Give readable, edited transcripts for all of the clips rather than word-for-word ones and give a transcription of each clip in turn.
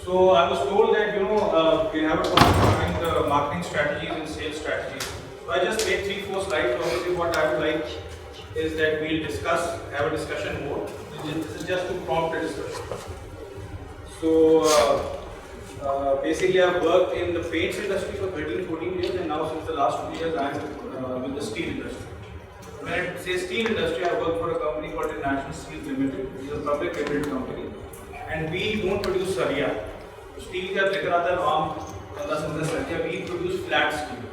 So I was told that we have a topic regarding the marketing strategies and sales strategies. So I just made 3-4 slides. Obviously, what I would like is that we'll have a discussion more. This is just to prompt a discussion. So basically, I've worked in the paints industry for 13-14 years, and now since the last 2 years, I'm with the steel industry. When I say steel industry, I work for a company called International Steel Limited. It's a public limited company, and we don't produce saria. Steel का जिक्र आता है आम अंदर समझ सकते हैं. We produce flat steel.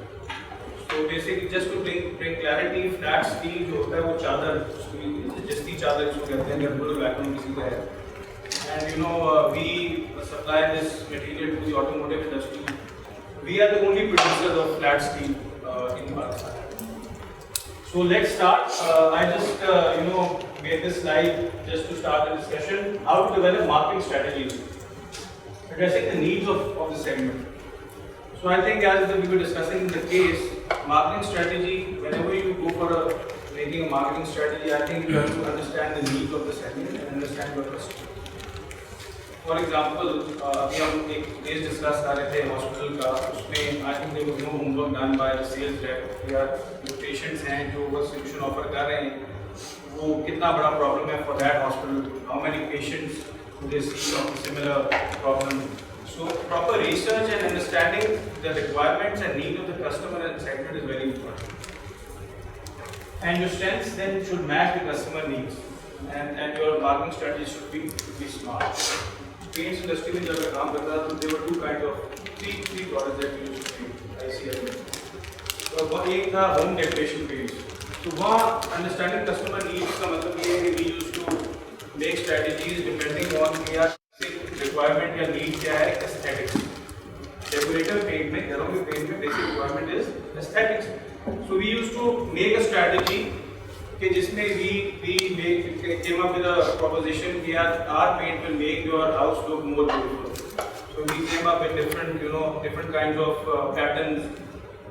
So basically, just to bring clarity, flat steel जो होता है वो चादर, जस्ती चादर इसको कहते हैं, जब पूरा वैक्यूम किसी का है. And we supply this material to the automotive industry. We are the only producers of flat steel in Pakistan. So let's start. I just made this slide just to start the discussion. How to develop marketing strategies, addressing the needs of the segment. So I think as we were discussing in the case, marketing strategy, whenever you go for making a marketing strategy, I think you have to understand the needs of the segment and understand your customer. For example, अभी हम एक case discuss कर रहे थे hospital का, उसमें I think there was no homework done by the sales rep. यार जो पेशेंट्स हैं जो वो सोल्यूशन ऑफर कर रहे हैं, वो कितना बड़ा प्रॉब्लम है for that hospital, how many patients they see of similar problem. So proper research and understanding the requirements and needs of the customer and segment is very important. And your strengths then should match the customer needs, and your marketing strategy should be smart. Paints industry में जब मैं काम करता था, तो there were two kinds of three products that we used to make ICI. तो वह एक था home decoration paints. तो वहाँ understanding customer needs का मतलब ये है कि we used to make strategies depending on क्या requirement या need क्या है, aesthetics. Decorator paint में, घरों के paint में basic requirement is aesthetics. So we used to make a strategy कि जिसमें we came up with a proposition कि our paint will make your house look more beautiful. So we came up with different kinds of patterns,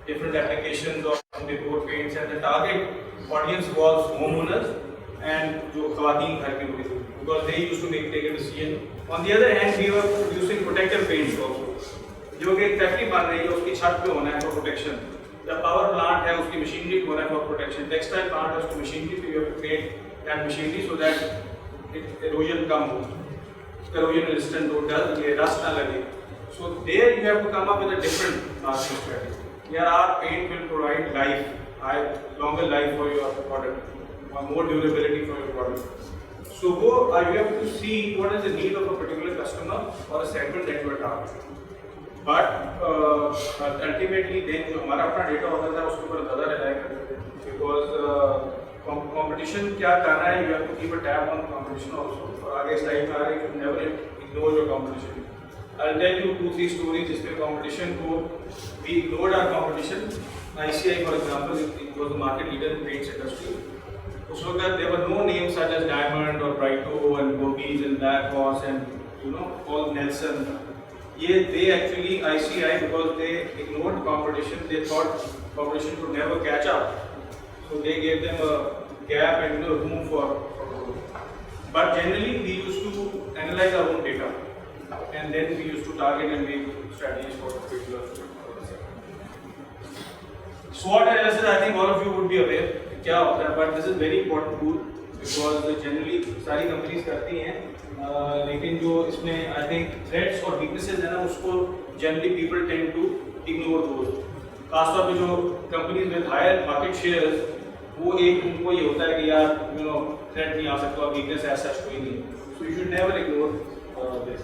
different applications of decor paints, and the target audience was homeowners and जो ख़वातीन घर की होती थी, because they used to take a decision. On the other hand, we were using protective paints also, जो कि factory बन रही है उसकी छत पे होना है for protection. The power plant है उसकी मशीनरी को होना है for protection. Textile plant है उसकी मशीनरी पे you have to create that machinery so that erosion कम हो, corrosion resistant हो, ये rust ना लगे. So there you have to come up with a different marketing strategy. Here our paint will provide longer life for your product, or more durability for your product. So you have to see what is the need of a particular customer or a segment that you are targeting. But ultimately then जो हमारा अपना data होता था उसके ऊपर ज़्यादा rely करते थे, because competition क्या कर रहा है, you have to keep a tab on competition also. और आगे स्लाइड में आ रहा है कि never ignore your competition. I'll tell you 2-3 stories जिसमें competition को we ignored our competition. ICI for example, it was the market leader in paints industry. उस वक्त there were no names such as Diamond or Brighto and Gobies and Black Horse and all Nelson. They actually ICI, because they ignored competition, they thought competition could never catch up, so they gave them a gap and room for growth. But generally we used to analyze our own data, and then we used to target and make strategies for particular segment. SWOT analysis, I think all of you would be aware क्या होता है, but this is very important tool because generally सारी companies करती हैं, लेकिन जो इसमें I think threats और weaknesses है ना, उसको generally people tend to ignore those. खासतौर पे जो companies with higher market shares, वो एक उनको ये होता है कि यार threat नहीं आ सकता, weakness as such कोई नहीं. So you should never ignore this.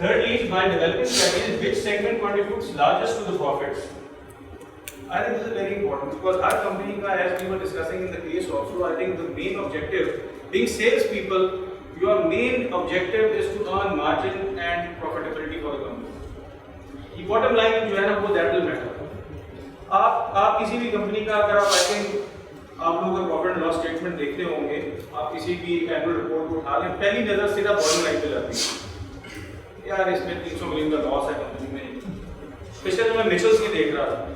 Thirdly, by developing strategies, which segment contributes largest to the profits? I think this is very important because our company, as we were discussing in the case also, I think the main objective, being salespeople, your main objective is to earn margin and profitability for the company. The bottom line जो है ना वो that will matter. आप किसी भी company का अगर आप I think आप लोग अगर प्रॉफिट एंड लॉस स्टेटमेंट देखते होंगे, आप किसी भी एनुअल रिपोर्ट को उठा लें, पहली नज़र सीधा बॉटम लाइन पे जाती है. यार इसमें 300 मिलियन का लॉस है कंपनी में. पिछले तो मैं मिचल्स की देख रहा था,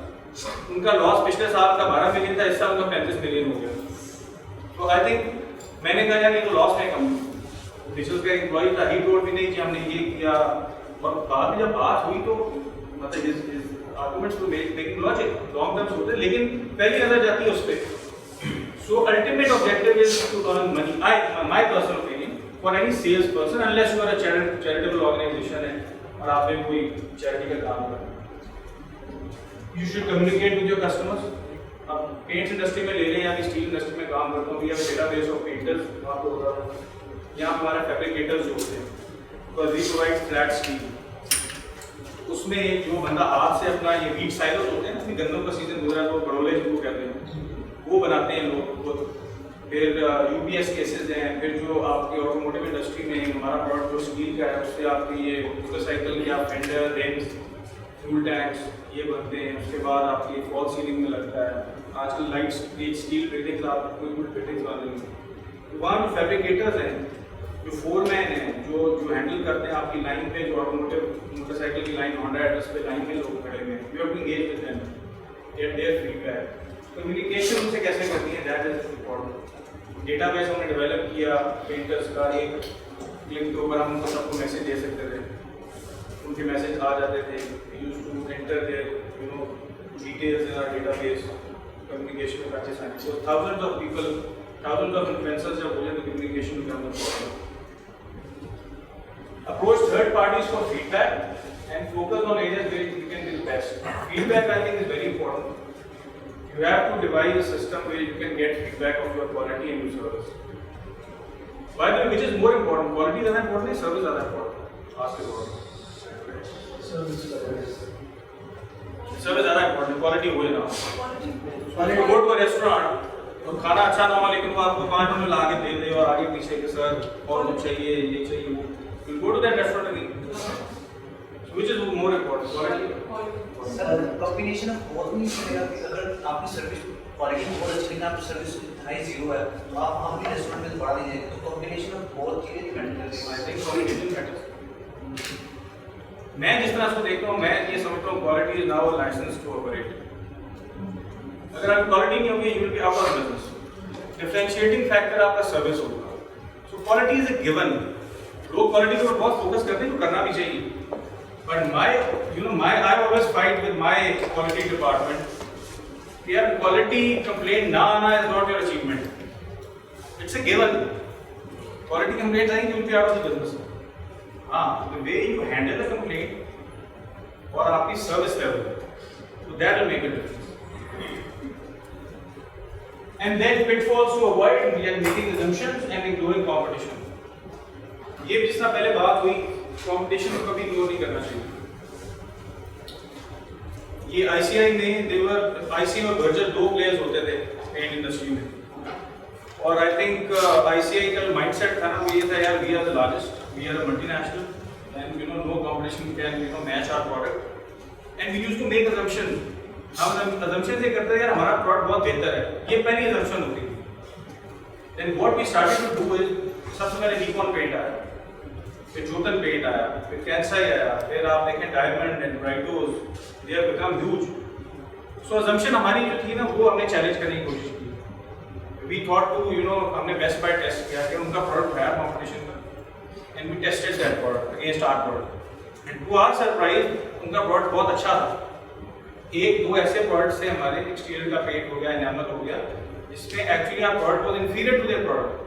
उनका लॉस पिछले साल का 12 मिलियन था, इस साल उनका 35 मिलियन हो गया. तो आई थिंक मैंने कहा यार ये तो लॉस है कंपनी. बिजनेस का एम्प्लॉय था, ही टोल्ड मी नहीं कि हमने ये किया, और बाद में जब बात हुई तो मतलब इस arguments to making logic long terms होते हैं, लेकिन पहली नजर जाती है उस पे। So ultimate objective is to earn money, my personal opinion, for any sales person, unless you are a charitable organization है और आपने कोई चैरिटी का काम करना, you should communicate with your customers. अब पेंट्स इंडस्ट्री में ले लें या स्टील इंडस्ट्री में काम करता हूँ, we have database of painters, आपको बता रहा हूँ। यहाँ हमारे फैब्रिकेटर्स जो होते हैं, तो वी प्रोवाइड फ्लैट स्टील, उसमें जो बंदा हाथ से अपना ये वीट साइलोज होते हैं ना, गन्नों का सीजन गुजरा तो बड़ोले जिनको कहते हैं, वो बनाते हैं लोग खुद। फिर यूपीएस केसेस हैं, फिर जो आपकी ऑटोमोटिव इंडस्ट्री में हमारा प्रोडक्ट जो स्टील का है, उससे आपकी ये मोटरसाइकिल या फेंडर, रिम्स, फ्यूल टैंक्स ये बनते हैं। उसके बाद आपकी फॉल सीलिंग में लगता है, आजकल लाइट स्टील फिटिंग्स, आप कोई कोई फिटिंग्स बनेंगे। वहाँ जो फैब्रिकेटर्स हैं, जो फोरमैन हैं, जो हैंडल करते हैं आपकी लाइन पे, जो ऑटोमोटिव मोटरसाइकिल की लाइन, होंडा एड्रेस पे लाइन में लोग खड़े हुए हैं, you have to engage with them, get their feedback. Communication उनसे कैसे करनी है, दैट इज इम्पोर्टेंट। डेटाबेस हमने डेवलप किया पेंटर्स का, एक क्लिक के ऊपर हम उनको सबको मैसेज दे सकते थे, उनके मैसेज आ जाते थे, used to enter their details in our database, communication में प्रैक्टिस आनी। So thousands of people, thousands of influencers जब हो जाए तो communication become important. Approach third parties for feedback and focus on areas where you can be the best. Feedback, I think, is very important. You have to devise a system where you can get feedback of your quality and your service. By the way, which is more important? Quality is important, service is important. Ask about it. Service ज़्यादा important, quality हो ना। You go to a restaurant, तो खाना अच्छा ना हो, लेकिन वो आपको 5 मिनट में ला के दे दे और आगे पीछे के सर और कुछ चाहिए, ये चाहिए, वो you go to that restaurant again. So which is more important, quality? Sir combination of बहुत नहीं चलेगा कि अगर आपकी सर्विस क्वालिटी बहुत अच्छी लेकिन आपकी सर्विस हाई जीरो है, तो आप हम भी रेस्टोरेंट में बढ़ा दीजिए, तो कॉम्बिनेशन ऑफ बहुत चीज़ें डिपेंड करती हैं। I think quality doesn't matter. मैं जिस तरह से देखता हूँ, मैं ये समझता हूँ quality is now a license to operate. अगर आपकी क्वालिटी नहीं होगी, you will be out of business. Differentiating factor आपका सर्विस होगा. So quality is a given. लोग क्वालिटी के ऊपर बहुत फोकस करते हैं, जो करना भी चाहिए। But I always fight with my quality department. यार quality complaint ना आना is not your achievement. It's a given. Quality complaints आएंगे, you will be out of the business. हाँ, the way you handle the complaint और आपकी service level, so that will make a difference. And then pitfalls to avoid, we are making assumptions and ignoring competition. ये जिस तरह पहले बात हुई, competition को कभी इग्नोर नहीं करना चाहिए। ये ICI में ICI और बर्जर 2 प्लेयर्स होते थे पेंट इंडस्ट्री में, और आई थिंक ICI का माइंडसेट था ना, वो ये था यार we are the largest, we are a multinational and no competition can match our product, and we used to make assumption. हम असम्पशन ये करते थे यार हमारा प्रोडक्ट बहुत बेहतर है, ये पहली असम्पशन होती थी। Then what we started to do is, सबसे पहले निकॉन पेंट आया, फिर जोतन पेंट आया, फिर कैंसाई आया, फिर आप देखें diamond and Brighto's, they have become huge. So assumption हमारी जो थी ना, वो हमने चैलेंज करने की कोशिश की। वी थॉट टू हमने बेस्ट बाय टेस्ट किया कि उनका प्रोडक्ट है कंपटीशन में, and we tested that product against our product, and to our surprise उनका प्रोडक्ट बहुत अच्छा था। 1-2 ऐसे प्रोडक्ट्स थे हमारे, एक्सटीरियर का पेंट हो गया, एनामल हो गया, जिसमें actually our product was inferior to their product.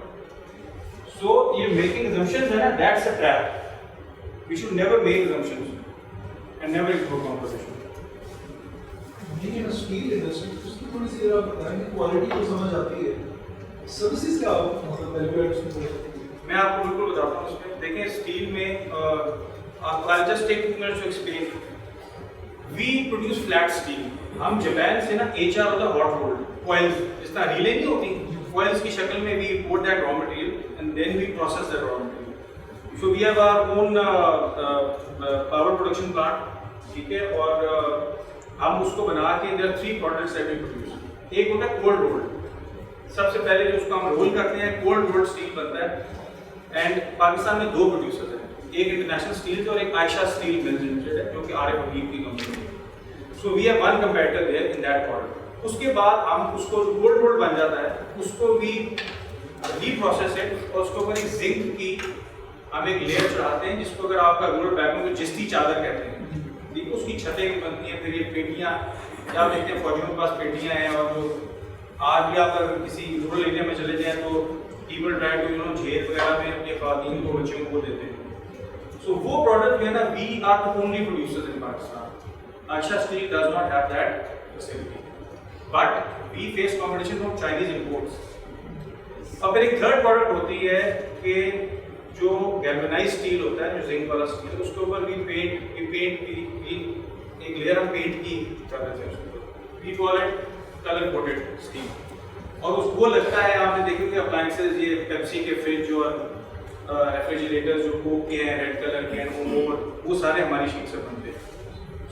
So ये making assumptions है ना, that's a trap. We should never make assumptions and never ignore competition. लेकिन स्टील इंडस्ट्री उसकी थोड़ी सी जरा बताएंगे, क्वालिटी को समझ आती है, सर्विसेज क्या मतलब वैल्यू एड उसमें? मैं आपको बिल्कुल बताता हूँ इसमें। देखिए स्टील में I'll just take 2 minutes to explain. We produce flat steel. हम जापान से ना HR होता है hot rolled coils, जिस तरह रीलें नहीं होती, coils की शक्ल में we import that raw material and then we process that raw material. So we have our own power production plant, ठीक है, और हम उसको बना के there are 3 products that we produce. एक होता है cold rolled, सबसे पहले जो उसको हम रोल करते हैं cold rolled steel बनता है, एंड पाकिस्तान में 2 प्रोड्यूसर्स हैं, एक इंटरनेशनल स्टील और एक आयशा स्टील मिल्स लिमिटेड है, जो कि RF हबीब की कंपनी है। So we have one comparator there in that product. उसके बाद हम उसको कोल्ड रोल बन जाता है, उसको भी रीप्रोसेस इट और उसके ऊपर एक जिंक की हम एक लेयर चढ़ाते हैं, जिसको अगर आपका रूरल बैक में जिस्ती चादर कहते हैं, ठीक है, उसकी छतें भी बनती हैं। फिर ये पेटियाँ, आप देखते हैं फौजियों के पास पेटियाँ हैं, और जो आज भी आप अगर किसी रूरल एरिया में चले जाएँ तो पीपल ट्राई टू झेल वगैरह में अपनी ख़वातीन को, बच्चों को देते हैं। सो वो प्रोडक्ट जो है ना, we are the only producers in Pakistan. Aksha Steel does not have that facility, but we face competition from Chinese imports. अब फिर एक थर्ड प्रोडक्ट होती है कि जो गैल्वेनाइज स्टील होता है, जो जिंक वाला स्टील, उसके ऊपर भी एक लेयर ऑफ पेंट की कर देते हैं उसके ऊपर। We call it colour coated steel, और उसको लगता है, आपने देखे कि अप्लायंसेज, ये पेप्सी के फ्रिज और रेफ्रिजरेटर्स जो कोक के हैं, रेड कलर के हैं, वो सारे हमारी शीट से बनते हैं।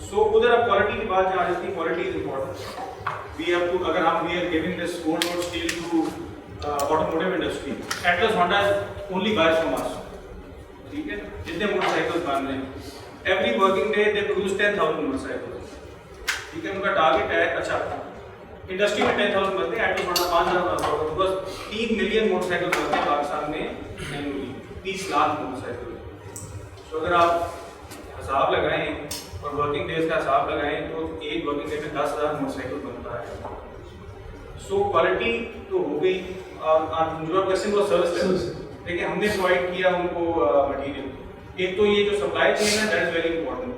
सो उधर अब क्वालिटी की बात जहाँ आती है, quality is important. We have to, अगर हम we are giving this cold rolled steel to automotive industry, Atlas Honda only buyers from us, ठीक है, जितने मोटरसाइकिल्स बन रहे हैं every working day they produce 10,000 motorcycles, ठीक है, उनका टारगेट है। अच्छा, इंडस्ट्री में 10,000 बनते हैं, एटलस होंडा 5,000 बनता होगा, तो बस 3 मिलियन मोटरसाइकिल बनते हैं पाकिस्तान में एनुअली, 30 लाख मोटरसाइकिल। तो अगर आप हिसाब लगाएं और वर्किंग डेज का हिसाब लगाएं तो एक वर्किंग डे में 10,000 मोटरसाइकिल बनता है। सो क्वालिटी तो हो गई, जो क्वेश्चन वो सर्विस लेवल, देखिए हमने प्रोवाइड किया उनको मटेरियल। एक तो ये जो सप्लाई चेन है, that is very important.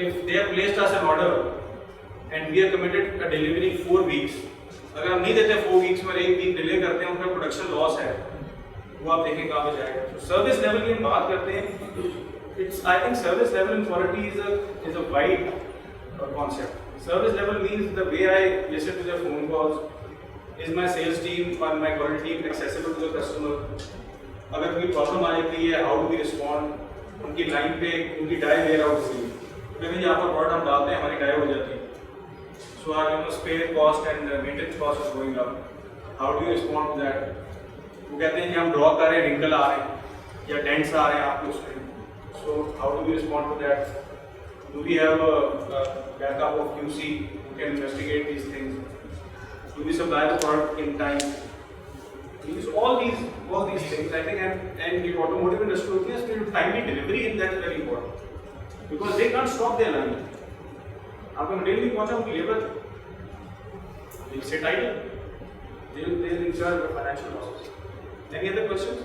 If they have placed us an order and we are committed a delivery 4 weeks, अगर हम नहीं देते 4 वीक्स में, 1 वीक डिले करते हैं, उनका प्रोडक्शन लॉस है, वो आप देखें कहाँ पे जाएगा। तो सर्विस लेवल की हम बात करते हैं, it's I think service level in quality is a wide concept. Service level means the way I listen to their phone calls. Is my sales team or my quality team accessible to the customer? अगर कोई problem आ जाती है, how do we respond? उनकी line पे उनकी die wear out हो गई, तो यहाँ पर प्रोडक्ट हम डालते हैं, हमारी डाई हो जाती है। So are spare cost and maintenance cost is going up. How do you respond to that? वो कहते हैं कि हम ड्रॉ कर रहे हैं, रिंकल आ रहे हैं या डेंट्स आ रहे हैं आपके उसमें, so how do we respond to that? Do we have a backup of QC who can investigate these things? Do we supply the product in time? All these things, I think, and the automotive industry has been timely delivery, and that is very important because they can't stop their line. आपका material नहीं पहुंचा, उनकी labour will sit idle. They will incur financial losses. Any other questions?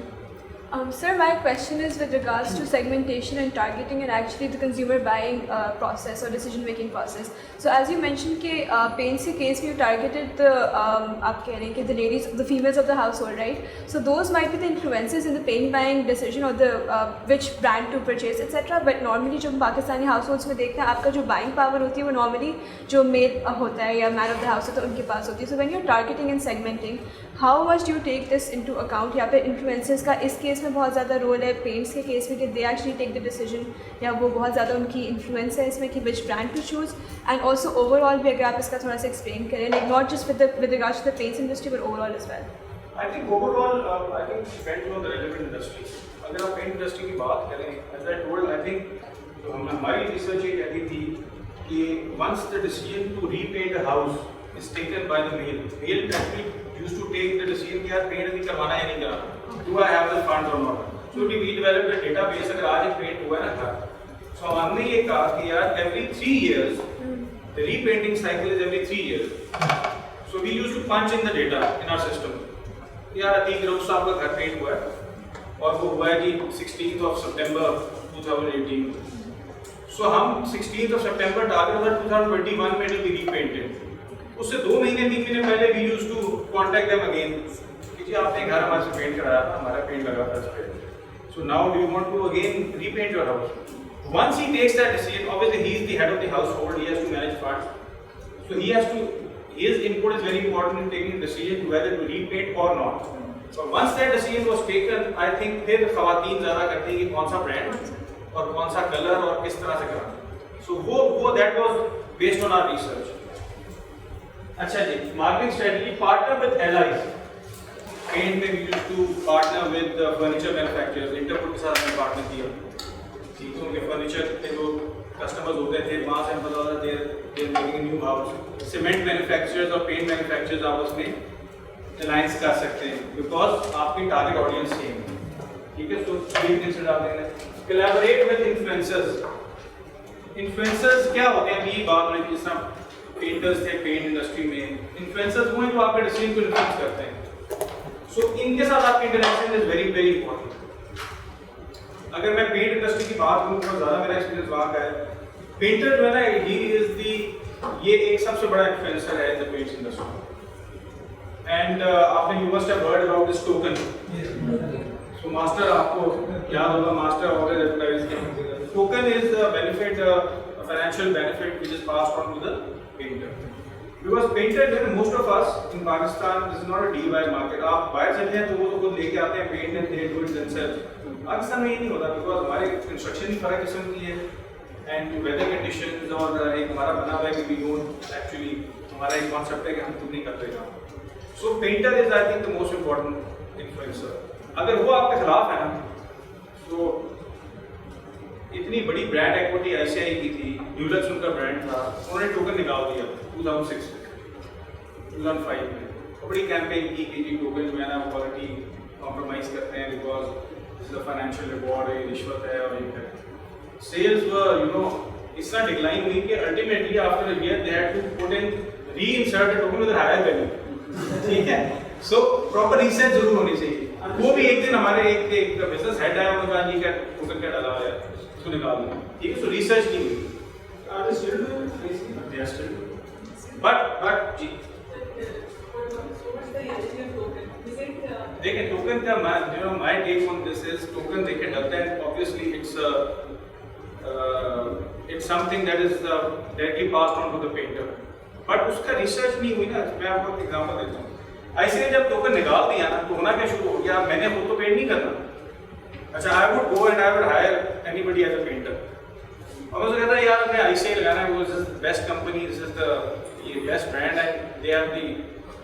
Sir, my question is with regards to segmentation and targeting and actually the consumer buying process or decision making process. So as you mentioned कि paints के case में you targeted the आप कह रहे हैं कि the ladies, the females of the household, right? So those might be the influences in the paint buying decision or the which brand to purchase, etc. But normally जब Pakistani households में देखते हैं, आपका जो buying power होती है वो normally जो male होता है या man of the house होता है उनके पास होती है. So when you're targeting and segmenting, how much do you take this into account? या फिर influences का इस केस में बहुत ज़्यादा रोल है, पेंट्स के केस में कि they actually take the decision, या वो बहुत ज़्यादा उनकी इन्फ्लुएंस है इसमें कि which brand to choose, and also overall भी अगर आप इसका थोड़ा सा एक्सप्लेन करें, like not just with regards to the paints industry but overall as well. I think overall, I think depends on the relevant industry. अगर आप paint industry की बात करें, as I told, I think हमारी research ये कहती थी कि once the decision to repaint a house is taken by the male actually used to take the decision कि यार पेंट अभी करवाना है नहीं करवाना, do I have the funds or not? So we developed a database. अगर आज एक पेंट हुआ है ना घर, so हमने ये कहा कि यार every 3 years, the repainting cycle is every 3 years. So we used to punch in the data in our system. यार अतीक रोज साहब का घर पेंट हुआ है और वो हुआ है कि 16th of September 2018. So हम 16th of September टारगेट था 2021 में भी repainted. उससे 2 महीने 3 महीने पहले we used to contact them again. कि जी आपने घर हमारे से पेंट कराया था, हमारा पेंट लगा था इस पे. So now do you want to again repaint your house? Once he takes that decision, obviously he is the head of the household, he has to manage funds. So he has to, his input is very important in taking the decision to whether to repaint or not. So once that decision was taken, I think फिर ख़वातीन ज़्यादा करती हैं कि कौन सा brand और कौन सा कलर और किस तरह से करना. So वो that was based on our research. अच्छा जी, marketing strategy, partner with allies. Paint में we used to partner with furniture manufacturers. इंटरपुट के साथ हमने पार्टनर किया, ठीक है, उनके फर्नीचर के जो कस्टमर्स होते थे वहाँ से हम पता चला there making new house. Cement manufacturers और पेंट मैन्युफैक्चरर्स आपस में अलायंस कर सकते हैं बिकॉज आपकी टारगेट ऑडियंस सेम है, ठीक है। सो लिंक्डइन डाल देंगे, कोलैबोरेट विद इन्फ्लुएंसर्स। इन्फ्लुएंसर्स क्या होते हैं, अभी बात हो रही थी जिस तरह पेंटर्स थे पेंट इंडस्ट्री में, इन्फ्लुएंसर्स वो हैं जो आपके डिसीजन को इन्फ्लुएंस करते हैं। सो इनके साथ आपकी interaction is very very important. अगर मैं पेंट इंडस्ट्री की बात करूँ तो ज़्यादा मेरा एक्सपीरियंस वहाँ का है। पेंटर जो है ना, ही इज दी, ये एक सबसे बड़ा इन्फ्लुएंसर है द पेंट इंडस्ट्री। एंड आपने you must have heard about this token. So Master आपको याद होगा, मास्टर ऑलरेडी एडवर्टाइज किया। Token is the benefit, financial benefit which is passed on to the painter. Because painter जो है, most of us in Pakistan, this is not a DIY market. आप बाहर चलते हैं तो वो तो खुद लेके आते हैं paint and they do it themselves. Pakistan में ये नहीं होता बिकॉज हमारे कंस्ट्रक्शन ही फर्क किस्म की है एंड वेदर कंडीशंस, और एक हमारा बना हुआ है कि वी डोंट एक्चुअली, हमारा एक कॉन्सेप्ट है कि हम खुद नहीं करते काम। So painter is I think the most important influencer. अगर वो आपके खिलाफ है ना, तो इतनी बड़ी ब्रांड एक्विटी ICI की थी, ड्यूलक्स उनका ब्रांड था, उन्होंने टोकन निकाल दिया 2006 2005 में। बड़ी कैंपेन की कि जी टोकन जो है ना क्वालिटी कॉम्प्रोमाइज करते हैं because this is a financial reward है, रिश्वत है और ये है। सेल्स वर यू नो इतना डिक्लाइन हुई कि ultimately after a year they had to put in reinsert a token with higher value, ठीक है। सो प्रॉपर रिसर्च जरूर होनी चाहिए। वो भी एक दिन हमारे एक बिजनेस हेड आया, उन्होंने कहा जी क्या टोकन क्या डाला हुआ है, उसको निकाल दिया, ठीक है। सो रिसर्च नहीं हुई, बट जी देखिए टोकन का my take on this is, token देखिए डलता है obviously it's something that is directly passed on to the painter, but उसका रिसर्च नहीं हुई ना। मैं आपको एक एग्जांपल देता हूँ। ऐसे जब टोकन निकाल दिया ना तो होना क्या शुरू हो गया, मैंने खुद तो पेंट नहीं करना। अच्छा, I would go and I would hire anybody as a painter, और मैं उसको कहता है यार हमें ICI लगाना है, वो is best company, this is the ये बेस्ट ब्रांड है, they have the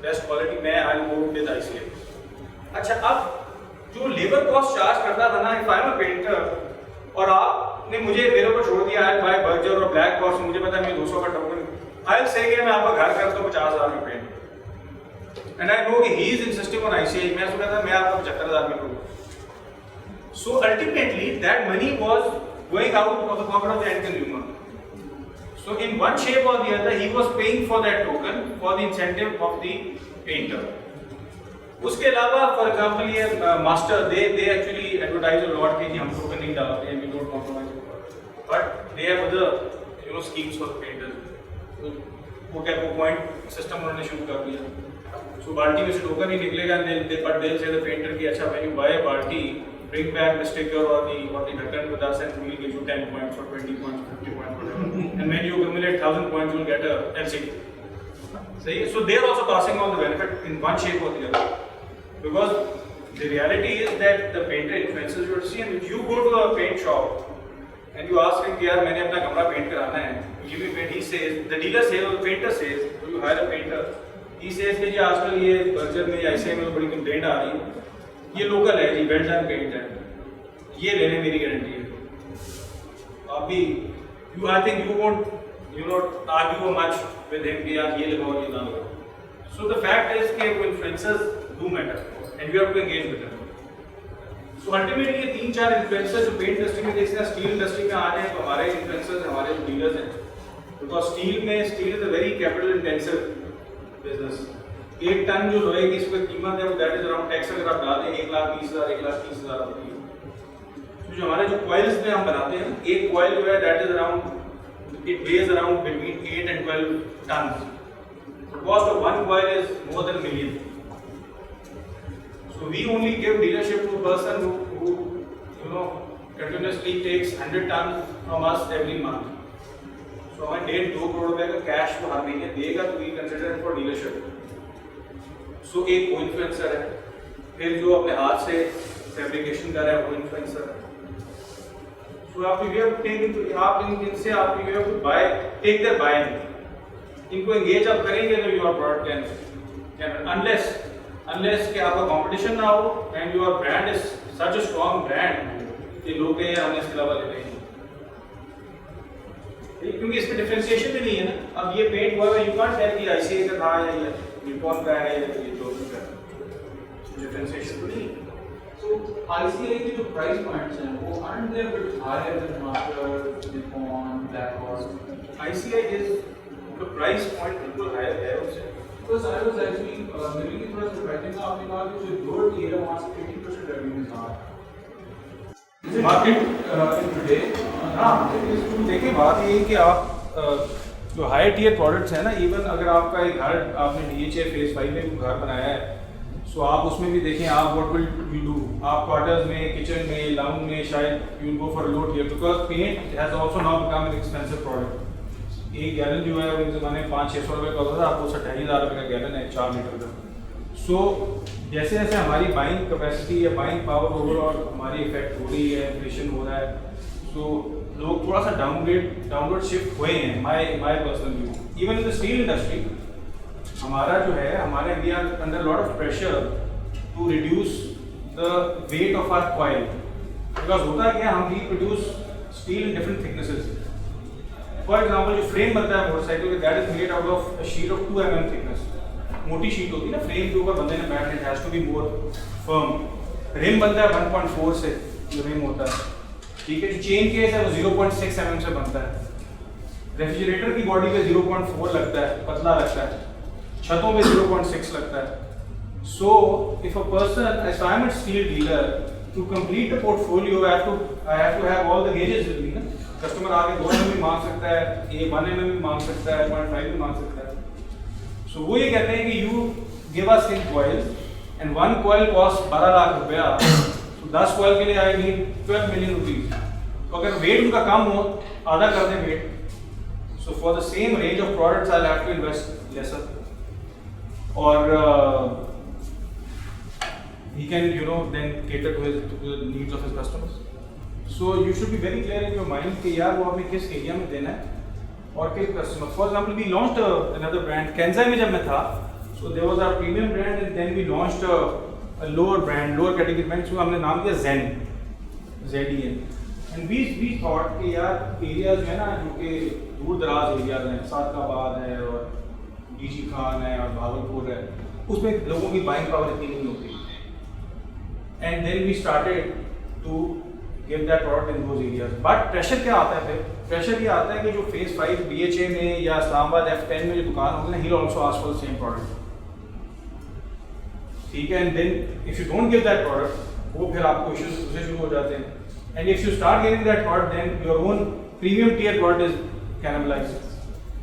best quality, मैं आई गो विद ICI। अच्छा, अब जो लेबर कॉस्ट चार्ज करता था ना, if I am a painter और आपने मुझे मेरे ऊपर छोड़ दिया है बाय बर्जर और ब्लैक कॉस्ट, मुझे पता है मैं 200 का टोकन, आई विल से कि मैं आपका घर कर दूं 50,000 में पेंट, एंड आई नो कि he is insisting on ICI, मैं उसको कहता मैं आपको 75,000 में करूंगा। So ultimately that money was going out of the pocket of the end consumer. So in one shape or the other, he was paying for that token for the incentive of the painter. उसके अलावा for example ये Master they actually advertise a lot कि हम token नहीं डालते हैं, we don't compromise, but they have other you know schemes for painters. वो क्या वो पॉइंट सिस्टम उन्होंने शुरू कर दिया। सो बाल्टी में से टोकन ही निकलेगा, बट दे से द पेंटर की अच्छा व्हेन यू बाय अ बाल्टी bring back the sticker or the ढक्कन with us and we'll give you 10 points or 20 points, 50 points, whatever. And when you accumulate 1,000 points, you'll get a LCD. See, so they are also passing on the benefit in one shape or the other. Because the reality is that the painter influences your decision. If you go to a paint shop and you ask him, यार मैंने अपना कमरा paint कराना है, give me paint. He says, the dealer says or the painter says, so you hire a painter. He says कि जी आजकल ये Berger में या ICI में तो बड़ी कंप्लेंट आ रही है, ये लोकल है जी, वेल डन पेंट है, ये लेने मेरी गारंटी है। अभी you I think you won't you not argue much with him कि यार ये लगाओ ये ना लगाओ। सो द फैक्ट इज कि वो influencers do matter and you have to engage with them. So ultimately ये 3-4 इन्फ्लुएंसर्स जो पेंट इंडस्ट्री में देखते हैं, स्टील इंडस्ट्री में आ रहे हैं, तो हमारे इन्फ्लुएंसर्स हमारे जो डीलर्स हैं, because steel is a very capital intensive business. 1 ton जो लोहे की इसकी कीमत है वो दैट इज अराउंड टैक्स अगर आप डाल दें 1,20,000 1,30,000 होती है। तो जो हमारे जो कॉइल्स में हम बनाते हैं, एक कॉइल जो है that is around it weighs around between 8 and 12 tons. Cost of one coil is more than million. So we only give dealership to person who you know continuously takes 100 tons from us every month. So हमें 1.5-2 करोड़ रुपए का cash वो हर महीने देगा, तो we consider it for dealership. So एक वो influencer है, फिर जो अपने हाथ से फैब्रिकेशन कर रहा है वो इन्फ्लुएंसर है। सो आप इनसे आप बाय टेक देयर बाइंग, इनको एंगेज आप करेंगे तो योर प्रोडक्ट कैन अनलेस कि आपका कंपटीशन ना हो and your brand is such a strong brand कि लोग कहें हमने इसके अलावा ले लेंगे, क्योंकि इसमें डिफरेंशिएशन भी नहीं है ना। अब ये पेंट हुआ है, यू कांट टेल कि ICI का था या निकॉन का है या ये जो का है। ICI के जो प्राइस पॉइंट्स हैं वो aren't they a bit higher than Masters, Nippon, Blackhorse? ICI is the price point बिल्कुल higher है उससे. Because I was actually मेरे लिए थोड़ा surprising था आपने कहा कि जो lower tier है वहाँ से 80% revenues आ रहे हैं. Is it market in today? हाँ, देखिए बात ये है कि आप जो हायर टियर प्रोडक्ट्स हैं ना, इवन अगर आपका एक घर आपने DHA फेज 5 में घर बनाया है, सो आप उसमें भी देखें आप व्हाट विल यू डू, आप क्वार्टर्स में, किचन में, लाउंज में शायद you go for low tier because paint has also now become an expensive product. एक गैलन जो है वो एक ज़माने में 500-600 रुपये का होता था, आपको 27,000 रुपये का गैलन है 4 लीटर का. सो जैसे जैसे हमारी बाइंग कैपेसिटी या बाइंग पावर ओवरऑल हमारी इफेक्ट हो रही है, इन्फ्लेशन हो रहा है, सो लोग थोड़ा सा डाउनवर्ड शिफ्ट हुए हैं. My personal view. Even in the steel industry हमारा जो है, हमारे we are under lot of pressure to reduce the weight of our coil. Because होता है क्या, हम we produce steel in different thicknesses. For example जो फ्रेम बनता है motorcycle that is made out of a sheet of 2 mm thickness. मोटी sheet होती है ना, फ्रेम के ऊपर बंदे ने बैठना, it has to be more firm. Rim बनता है 1.4 से, जो रिम होता है, ठीक है. जो चेन केस है वो 0.6 mm से बनता है. रेफ्रिजरेटर की बॉडी पे 0.4 लगता है, पतला लगता है. छतों पे 0.6 लगता है. So if a person, as I am a steel dealer, to complete the portfolio, I have to have all the gauges with me. Customer आके 2 mm भी मांग सकता है, 1 mm भी मांग सकता है, 0.5 भी मांग सकता है. So वो ये कहते हैं कि you give us 10 coils and 1 coil costs 12 lakh रुपया. तो 10 coil के लिए I need 12 million rupees. तो अगर वेट उनका कम हो, आधा कर दें wait, so for the same range of products I'll have to invest lesser. और he can then cater to the needs of his customers. So you should be very clear in your mind कि यार वो आपने किस area में देना है और किस customer. For example we launched another brand. Kenzai में जब मैं था, so there was our premium brand and then we launched a lower category brand. So हमने नाम दिया Zen, ZEN. And we thought कि यार एरियाज जो है ना, जो कि दूर दराज एरियाज हैं, सादकाबाद है और डीजी खान है और भागलपुर है, उसमें लोगों की बाइंग पावर इतनी नहीं होती. And then we started to give that product in those areas. But pressure क्या आता है फिर? प्रेशर ये आता है कि जो फेज 5 BHA में या इस्लामाबाद F10 में जो दुकान होगी ना, he also ask for the same product. ठीक है. And then if you don't give that product, वो फिर आपको इश्यूज उससे शुरू हो जाते हैं. And if you start giving that product, then your own premium tier product is cannibalised.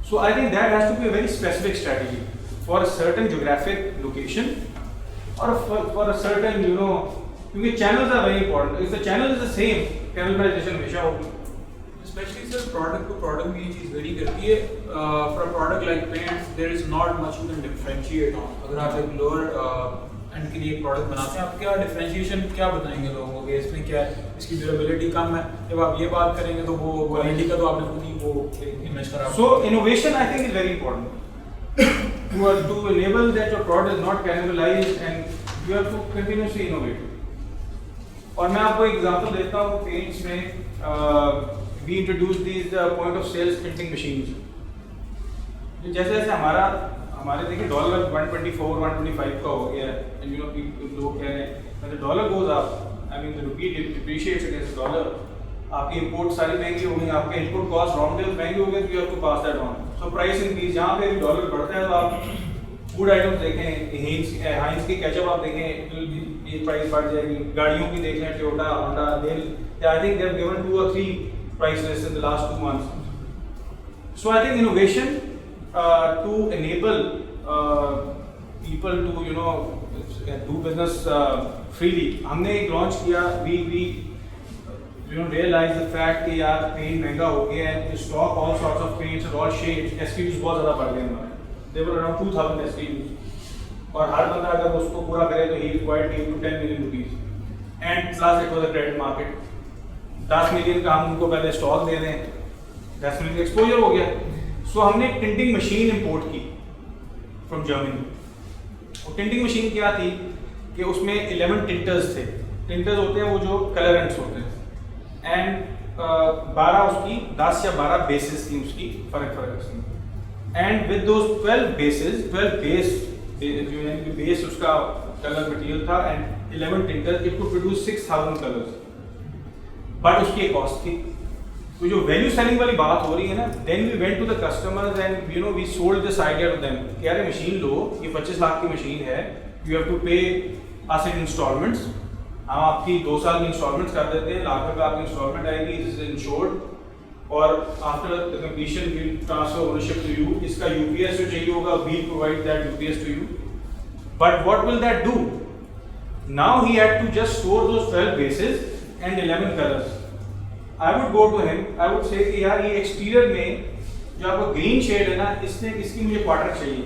So I think that has to be a very specific strategy for a certain geographic location or for a certain, because channels are very important. If the channel is the same, cannibalization हमेशा होगी. Especially sir, product to product में ये चीज़ very करती है. For a product like paints, there is not much you can differentiate on. अगर आप एक lower and के लिए एक प्रोडक्ट बनाते हैं, आप क्या डिफरेंशिएशन क्या बताएंगे लोगों को, इसमें क्या है, इसकी ड्यूरेबिलिटी कम है. जब आप ये बात करेंगे तो वो क्वालिटी का तो आपने खुद ही वो इमेज करा. So innovation I think is very important to enable that your product is not cannibalized and you have to continuously innovate. और मैं आपको एग्जांपल देता हूँ. पेंट्स में we introduced these point of sales printing machines. जैसे जैसे हमारे देखिए डॉलर 124-125 का हो गया है, एंड लोग कह रहे हैं the dollar goes up, I mean the rupee depreciates against dollar, आपकी इंपोर्ट सारी महंगी हो गई, आपके इनपुट कॉस्ट रॉ मटेरियल महंगे हो गए, तो you have to pass that on. So price increase. जहाँ पे भी डॉलर बढ़ता है तो आप फूड आइटम्स देखें, हाइंस की केचप आप देखें, ये प्राइस बढ़ जाएगी. गाड़ियों की देख लें, Toyota, Honda, I think they have given 2 or 3 price lists in the last 2 months. So I think innovation to enable people to do business freely. हमने एक लॉन्च किया. We realize the fact कि यार पेंट महंगा हो गया है. Stock all sorts of paints and all shades, SKUs बहुत ज़्यादा बढ़ गए हमारे. There were around 2,000 SKUs. और हर बंदा अगर उसको पूरा करे तो he required 8 to 10 million rupees. And plus it was a credit market. 10 million का हम उनको पहले स्टॉक दे दें, 10 मिलियन एक्सपोजर हो गया. सो हमने एक टिंटिंग मशीन इंपोर्ट की फ्रॉम जर्मनी. वो टिंटिंग मशीन क्या थी कि उसमें 11 टिंटर्स थे. टिंटर्स होते हैं वो जो कलरेंट्स होते हैं, एंड 12 उसकी 10 या 12 बेसिस थी उसकी, फर्क उसकी. एंड विद दोज 12 बेस जो यानी कि बेस उसका कलर मटेरियल था and 11 tinter, it could produce 6000 colours, but उसकी एक कॉस्ट थी। तो जो वैल्यू सेलिंग वाली बात हो रही है ना, then we went to the customers and you know we sold this idea to them कि यार ये मशीन लो, ये 25 लाख की मशीन है, यू हैव टू पे अस इन इंस्टॉलमेंट्स, हम आपकी 2 साल की इंस्टॉलमेंट्स कर देते हैं, लाख रुपये आपकी इंस्टॉलमेंट आएगी, दिस इज इंश्योर्ड, और after the completion we transfer ownership to you. इसका यूपीएस जो चाहिए होगा we provide that UPS to you, but what will that do? Now he had to just store those 12 bases and 11 colors. I would go to him, I would say कि यार ये exterior में जो आपका green shade है ना, इसकी मुझे क्वार्टर चाहिए।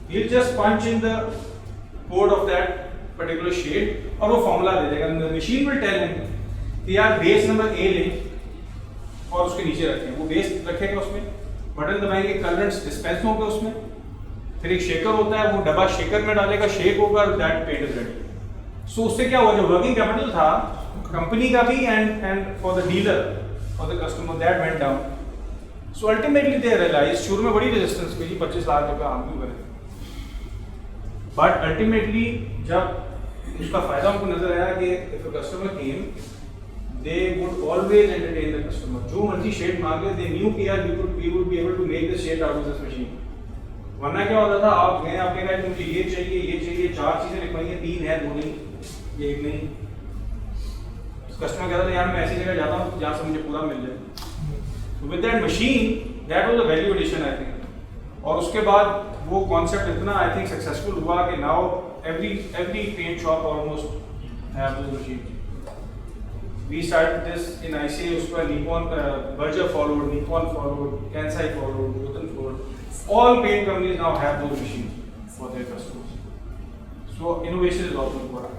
He'll just punch in the code of that particular shade और वो फॉर्मूला दे देगा। The machine will tell him कि यार बेस नंबर A लें और उसके नीचे रखें, वो बेस रखेगा, उसमें बटन दबाएंगे, कलर्स डिस्पेंस होगा उसमें, फिर एक शेकर होता है, वो डब्बा शेकर में डालेगा, शेक होगा, दैट पेंट इज रेडी। सो उससे क्या हुआ, जो वर्किंग कैपिटल था कंपनी का भी and for the dealer for the customer, that went down. So ultimately they realize, शुरू में बड़ी रेजिस्टेंस हुई, 25 लाख रुपये हम क्यों करें, बट अल्टीमेटली जब उसका फायदा उनको नजर आया कि if a customer came, they would always entertain the customer, जो मर्जी शेड मांगे, दे न्यू कि यार we would be able to make the shade out of this machine. वरना क्या होता था, आप गए, आपने कहा मुझे ये चाहिए, 4 चीजें लिखवाई हैं, 3 है, 2 नहीं, ये एक नहीं। कस्टमर कहता था यार मैं ऐसी जगह जाता हूँ जहाँ से मुझे पूरा मिल जाए। With that machine, that was a value addition I think. और उसके बाद वो कॉन्सेप्ट इतना आई थिंक सक्सेसफुल हुआ कि now every paint shop almost have this machine. We started this in ICI, उस पर Nippon, Berger followed, Nippon followed, Kansai followed, रोटन followed, all paint companies now have those machines for their customers. So innovation is also important.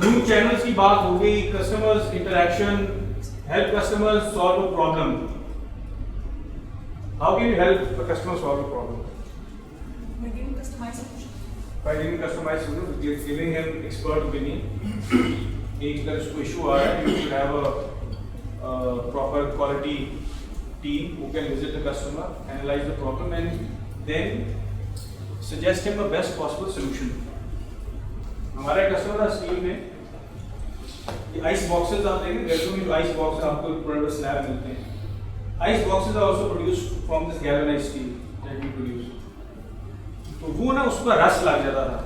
New channels की बात हो गई, customers interaction, help customers solve a problem. How can you help a customer solve a problem? By giving customized solution. By giving customized solution, giving him expert opinion. एक अगर इसको issue आ रहा है, you should have a proper quality team who can visit the customer, analyze the problem and then suggest him the best possible solution. हमारा customer था steel में, ये ice boxes आप देखें, घर में जो आइस बॉक्स आपको प्रोडक्ट स्लैब मिलते हैं, ice boxes are also produced from this galvanised steel that we produce. तो वो ना उसका रस लग जाता था,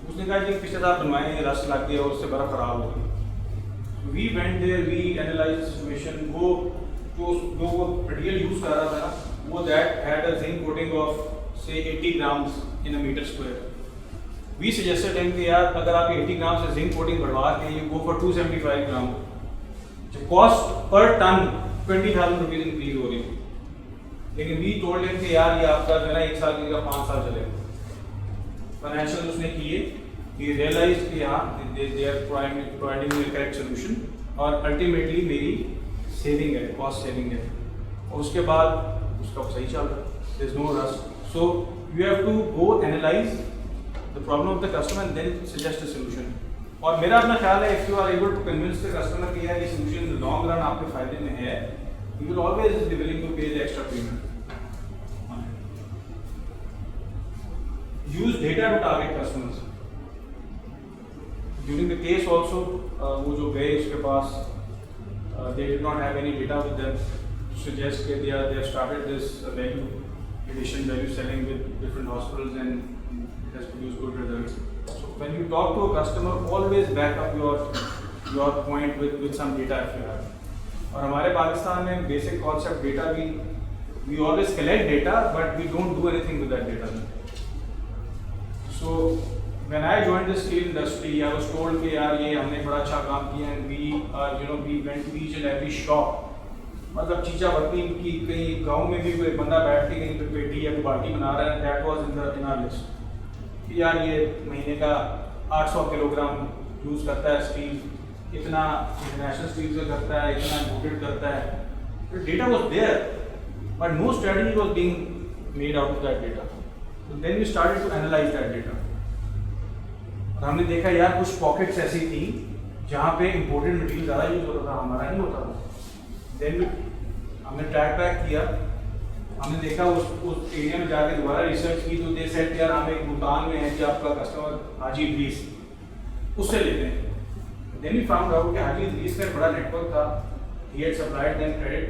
उसने कहा कि पिछले साल बनवाए, रस लग गया, उससे बड़ा खराब हो गया। We went there, we analyse the situation. वो जो वो मटेरियल यूज कर रहा था, वो that had a zinc coating of से 80 grams in a metre square. We suggested him कि यार अगर आप 80 ग्राम से जिंक कोटिंग बढ़वा के you go for 275 ग्राम, जो cost per ton 20,000 rupees increase हो रही थी। लेकिन we told him कि यार ये आपका जो है ना 1 साल की जगह 5 साल चलेगा। फाइनेंशियल उसने किए, he realized कि हाँ they are providing me a correct solution और अल्टीमेटली मेरी सेविंग है, कॉस्ट सेविंग है, और उसके बाद उसका सही चल रहा है, there is no rush. So you have to go analyze the problem of the customer and then suggest a solution. और मेरा अपना ख्याल है, if you are able to convince the customer कि यार ये solution in the long run आपके फायदे में है, you will always be willing to pay the extra payment. Use data to target customers. During the case also, वो जो गए उसके पास, they did not have any data with them to suggest that they have started this value addition, value selling with different hospitals and it has produced good results. So when you talk to a customer, always back up your point with some data if you have. और हमारे पाकिस्तान में basic concept data भी, we always collect data but we don't do anything with that data. So when I joined the steel industry, I was told कि यार ये हमने बड़ा अच्छा काम किया and we went to each and every shop. मतलब चीचा बत्ती की कहीं गांव में भी कोई बंदा बैठ के कहीं पे पेटी या बाल्टी बना रहा है, that was in our list. यार ये महीने का 800 किलोग्राम यूज करता है स्टील, इतना इंटरनेशनल स्टील से करता है, इतना इंपोर्टेड करता है। Data was there but no strategy was being made out of that data. Then we started to analyse that data और हमने देखा यार कुछ पॉकेट्स ऐसी थी जहाँ पे इंपोर्टेड मटेरियल ज़्यादा यूज होता था, हमारा नहीं होता था। देन हमने ट्रैक बैक किया हमने देखा उस एरिया में जाके दोबारा रिसर्च की तो दे सेड यार हम एक भूटान में है कि आपका कस्टमर हाजी इदरीस उससे लेते हैं। देन वी फाउंड आउट कि हाजी इदरीस का एक बड़ा नेटवर्क था, he had supplied them credit,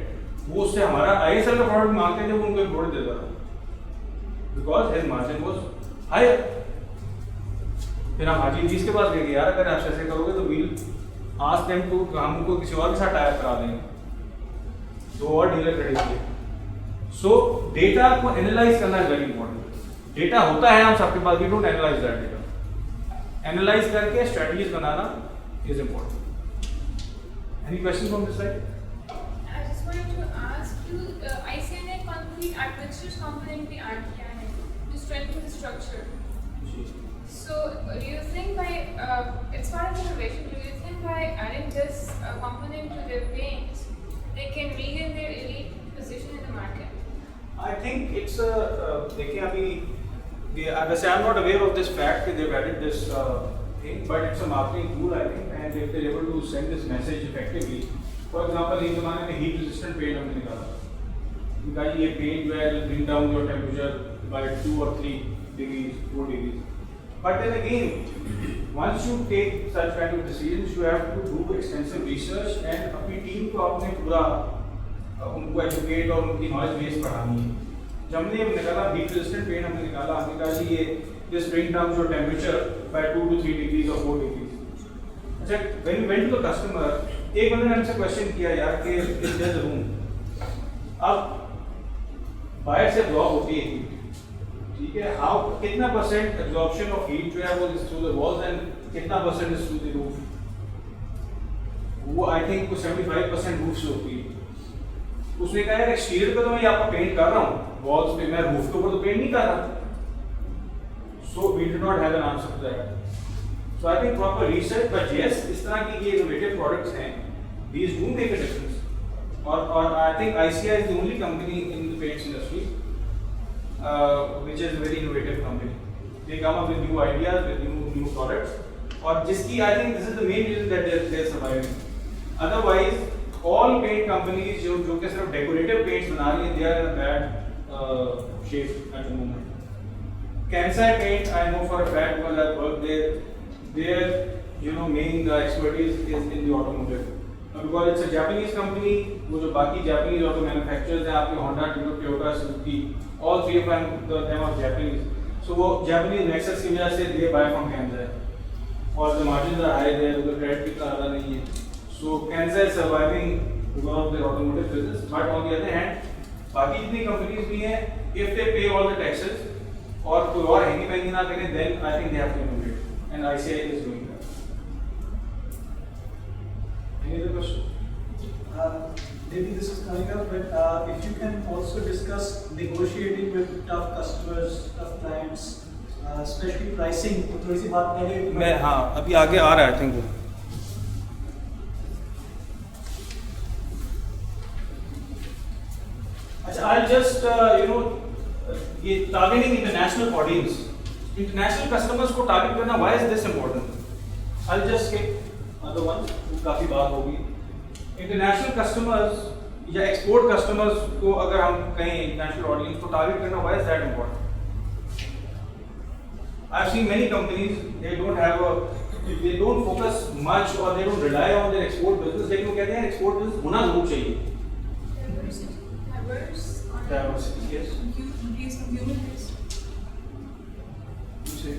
वो उससे हमारा आईएसएल का प्रोडक्ट मांगते थे, वो उनको एक प्रोडक्ट देता था because his margin was higher. फिर हम हाजी इदरीस के पास गए कि यार अगर आप ऐसे करोगे तो वील आस्क देम टू, हम उनको किसी और के साथ टाई अप करा देंगे, तो और डीलर क्रेडिट दिए। सो डेटा को एनालाइज करना इज वेरी इंपॉर्टेंट। डेटा होता है हम सबके पास, we don't analyse that data. Analyse करके स्ट्रेटजीज बनाना is important. Any question from this side? I just wanted to ask you, ICI ने concrete architecture component भी add किया है to strengthen the structure. So do you think by it's part of innovation? Do you think by adding this component to their paints, they can regain their elite position in the market? I think it's a देखिए अभी वैसे I'm not aware of this fact that they've added this thing, but it's a marketing tool I think, and if they're able to send this message effectively. For example, एक ज़माने में heat resistant paint हमने निकाला, क्योंकि ये paint जो है will bring down your temperature by 2 or 3 degrees, 4 degrees. But then again, once you take such kind of decisions, you have to do extensive research and अपनी team को आपने पूरा उनको एजुकेट और उनकी नॉलेज बेस बढ़ानी है। जब हमने निकाला हीट रेजिस्टेंट पेंट हमने निकाला, हमने कहा कि ये this bring down your temperature by 2 to 3 degrees और 4 डिग्रीज। अच्छा, when we went to the customer, एक बंदे ने हमसे क्वेश्चन किया यार कि इस दिस रूम अब बाहर से ब्लॉक होती है हीट, ठीक है, हाउ कितना परसेंट एब्जॉर्प्शन ऑफ हीट जो है वो is through the walls and कितना percent is through the roof? वो आई थिंक 75% रूफ से होती है। उसने कहा यार एक्सटीरियर पे तो मैं आपका पेंट कर रहा हूँ, वॉल्स पे मैं रूफ के ऊपर तो पेंट नहीं कर रहा। So we did not have an answer to that. So I think proper research, but yes इस तरह की ये इनोवेटिव प्रोडक्ट्स हैं, these do make a difference. और I think ICI is the only company in the paints industry which is a very innovative company. They come up with new ideas, with new products, और जिसकी I think this is the main reason that they are surviving. Otherwise all paint companies जो कि सिर्फ decorative paints बना रही हैं, they are in a bad shape at the moment. Kansai Paint, I know for a fact because I've worked there, their main expertise is in the automotive. Because it's a Japanese company, वो जो बाकी Japanese auto manufacturers हैं आपके Honda, Toyota, Suzuki, all three of them are Japanese. So वो Japanese Nexus की वजह से they buy from Kansai, और the margins are high there, उधर credit भी इतना ज़्यादा नहीं है। So Kansai is surviving because of their automotive business, but on the other hand, बाकी जितनी companies भी हैं, if they pay all the taxes और कोई और हैंगी महंगी ना करें, then I think they have to innovate, and ICI is doing that. Any other question? Maybe this is coming up, but if you can also discuss negotiating with tough customers, tough clients, especially pricing, तो थोड़ी सी बात पहले मैं हाँ अभी आगे आ रहा है I think वो। I'll just ये targeting international audience, international customers को target करना, why is this important? I'll just skip other ones, काफी बात होगी। International customers या export customers को अगर हम कहें international audience को target करना, why is that important? I've seen many companies, they don't focus much or they don't rely on their export business, लेकिन वो कहते हैं export business होना जरूर चाहिए। Diversity, yes. Increase of human waste. You say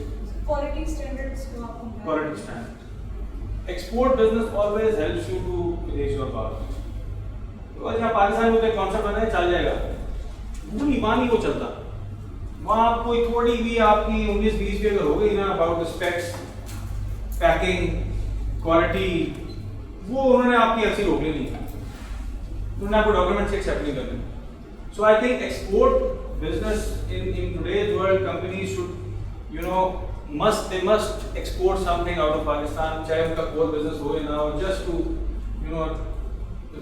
Quality standards go up on that. quality standards. Export business always helps you to raise your bar. तो यहाँ पाकिस्तान में तो एक कॉन्सेप्ट बना है, चल जाएगा, वो ईमान ही वो चलता। वहाँ आप कोई थोड़ी भी आपकी 19-20 भी अगर हो गई ना अबाउट स्पेक्स, पैकिंग, क्वालिटी, वो उन्होंने आपकी ऐसी रोक लेनी है, उन्होंने आपको डॉक्यूमेंट्स एक्सेप्ट नहीं करने। So I think export business in today's world, companies should they must export something out of Pakistan, चाहे उनका core business हो या ना हो, just to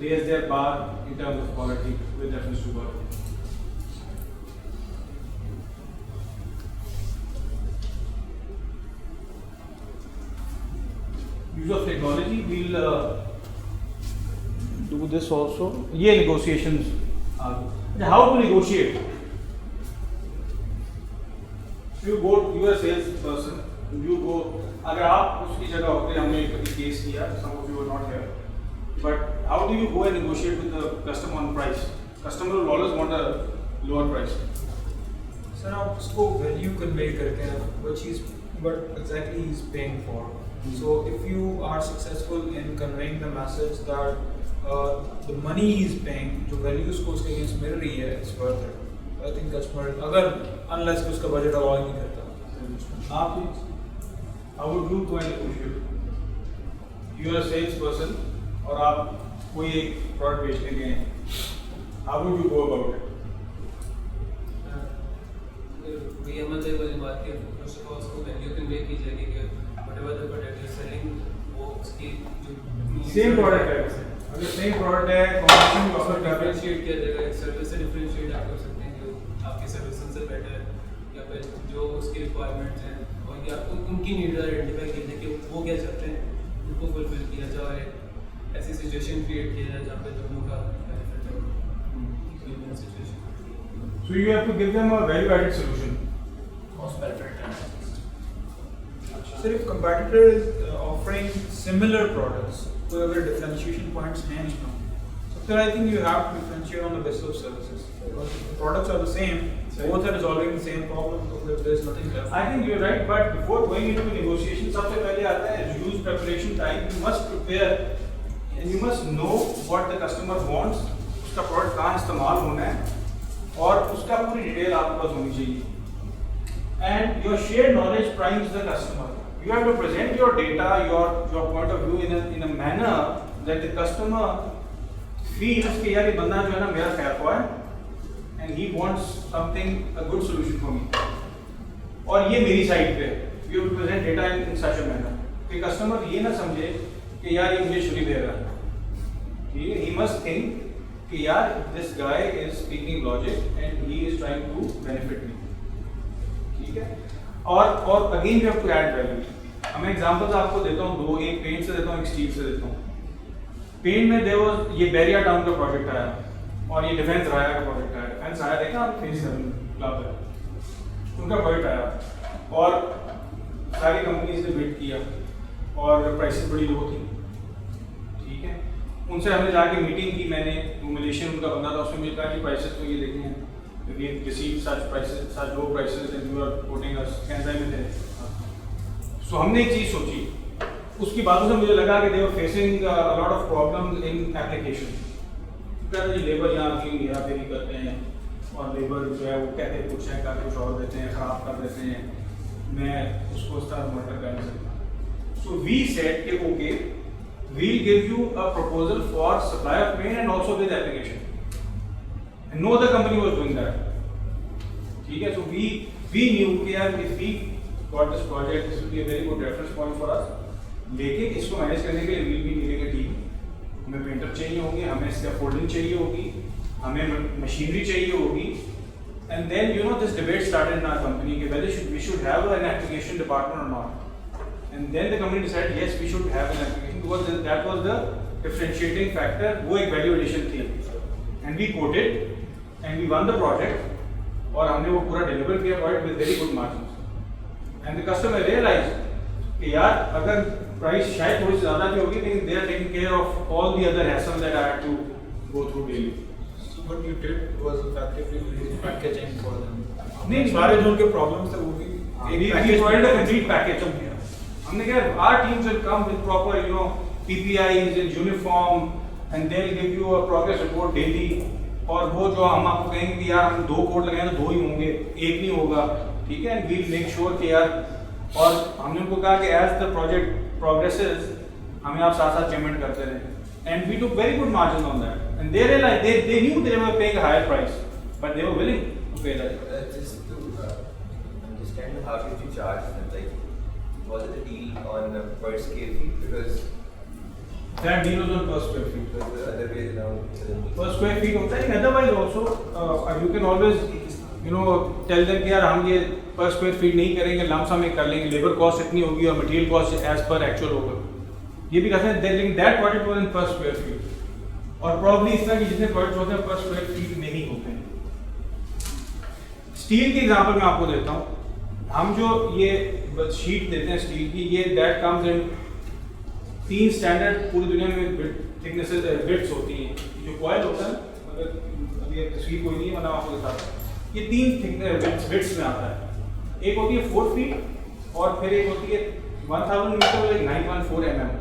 raise their bar in terms of quality with reference to work. Use of technology, we'll do this also. ये negotiations. How to negotiate? you are a sales person, you go, अगर आप उसकी जगह होते, हमने कभी case किया, some of you were not here, but how do you go and negotiate with the customer on price? Customer will always want a lower price. Sir आप उसको वैल्यू कन्वे करते हैं what exactly he's paying for. So if you are successful in conveying the message that the money he's paying, जो value उसको उसके against मिल रही है, it's worth it. I think customer अगर unless कि उसका बजट अलाउ नहीं करता. आप how would you go and negotiate? You are a sales person और आप कोई एक प्रोडक्ट बेचने गए हैं, how would you go about it? भैया मतलब वाली बात की फर्स्ट ऑफ ऑल उसको वैल्यू कन्वे की जाएगी कि whatever the product is selling वो उसकी जो सेम प्रोडक्ट है, अगर सेम प्रोडक्ट है कॉम्पिटिशन में ऑफर कर रहे हैं, डिफरेंशिएट किया जाएगा, सर्विस से डिफरेंशिएट आप कर सकते हैं जो आपकी सर्विस से बेटर है या फिर जो उसकी रिक्वायरमेंट्स हैं और या उनकी नीड आइडेंटिफाई कीजिए कि वो क्या चाहते हैं, उनको फुलफिल किया जाए और एक ऐसी सिचुएशन क्रिएट किया जाए जहाँ पे दोनों का बेनिफिट हो situation. so you have to give them a value added solution. Sir, if competitor is offering similar products, कोई अगर differentiation points हैं नहीं तो, so then I think you have to differentiate on the basis of services. Because if the products are the same, both are resolving the same problem, so there is nothing left. I think you're right, but before going into negotiation, सबसे पहले आता है use preparation time. You must prepare and you must know what the customer wants, उसका product कहाँ इस्तेमाल होना है और उसका पूरी डिटेल आपके पास होनी चाहिए. And your shared knowledge primes the customer. You have to present your data, your point of view in a manner that the customer feels कि यार ये बंदा जो है ना मेरा खैर हुआ है and he wants something, a good solution for me. और ये मेरी साइड पे you have to present data in such a manner कि customer ये ना समझे कि यार ये मुझे छुरी दे रहा है. ठीक है, he must think कि यार this guy is speaking logic and he is trying to benefit me. ठीक है, और again you have to add value. मैं एग्जांपल्स आपको देता हूँ दो, एक पेंट से देता हूँ, एक स्टील से देता हूँ. पेंट में देयर वाज ये बैरिया टाउन का प्रोजेक्ट आया और ये डिफेंस राया का प्रोजेक्ट आया. डिफेंस राया देखा आप फेस क्लब है, उनका प्रोजेक्ट आया और सारी कंपनीज ने बिड किया और प्राइसेस बड़ी लो थी. ठीक है, उनसे हमने जाके मीटिंग की, मैंने मलेशियन उनका बंदा था, उसमें मुझे कहा कि प्राइसेस तो ये देखे हैं, we received such prices, such low prices and you are quoting us, Kansas में थे. So हमने एक चीज़ सोची, उसकी बातों से मुझे लगा कि they were facing a lot of problems in application. कहते हैं लेबर यहाँ की हेरा फेरी करते हैं और लेबर जो है वो कहते हैं कुछ है, कुछ और देते हैं, खराब कर देते हैं, मैं उसको इस तरह मॉनिटर कर नहीं सकता. So we said कि okay, we'll give you a proposal for supply of paint and also with application. And no other company was doing that. ठीक है, so we knew कि यार if we got this project, this will be a very good reference point for us. लेकिन इसको manage करने के लिए we'll be needing a team. हमें पेंटर चाहिए होंगे, हमें स्कैफोल्डिंग चाहिए होगी, हमें मशीनरी चाहिए होगी. And then you know this debate started in our company कि whether we should have an application department or not. And then the company decided yes we should have an application because that was the differentiating factor. वो एक value addition थी. And we quoted and we won the project और हमने वो पूरा deliver किया product with very good margins. And the customer realize कि यार अगर प्राइस शायद थोड़ी सी ज़्यादा भी होगी लेकिन they are taking care of all the other hassle that I had to go through daily. So what you did was effectively release packaging for them. नहीं, सारे जो उनके problems थे वो भी we provided a complete package. हमने कहा our teams will come with proper you know PPIs in uniform and they'll give you a progress report daily. और वो जो हम आपको कहेंगे कि यार हम 2 कोड लगाएं तो 2 ही होंगे, एक नहीं होगा. ठीक है, वी मेक श्योर कि यार, और हमने उनको कहा कि एज द प्रोजेक्ट प्रोग्रेसेस हमें आप साथ साथ पेमेंट करते रहे. And we took very good margin on that and they realize they knew they were paying higher price but they were willing to pay that. Just to understand, how did you charge them? Like, was it a deal on per square feet? Because that deal was on per square feet. because the other way around. Per square feet होता है. Otherwise also you can always you know tell them कि यार हम ये per square feet नहीं करेंगे, lump sum में कर लेंगे, लेबर कॉस्ट इतनी होगी और material cost as per actual होगा. ये भी कहते हैं लेकिन that project was in per square feet. और प्रॉब्ली इस तरह के जितने प्रोजेक्ट होते हैं per square feet में ही होते हैं. स्टील के एग्जांपल मैं आपको देता हूँ. हम जो ये शीट देते हैं स्टील की, ये दैट कम्स इन 3 स्टैंडर्ड पूरी दुनिया में थिकनेसेस बिट्स होती हैं। जो कॉइल होता है, अगर अभी एक तस्वीर कोई नहीं है वरना आपको दिखाता हूँ, ये 3 बिट्स में आता है। एक होती है 4 फीट और फिर एक होती है 1000 मीटर, एक 914 mm।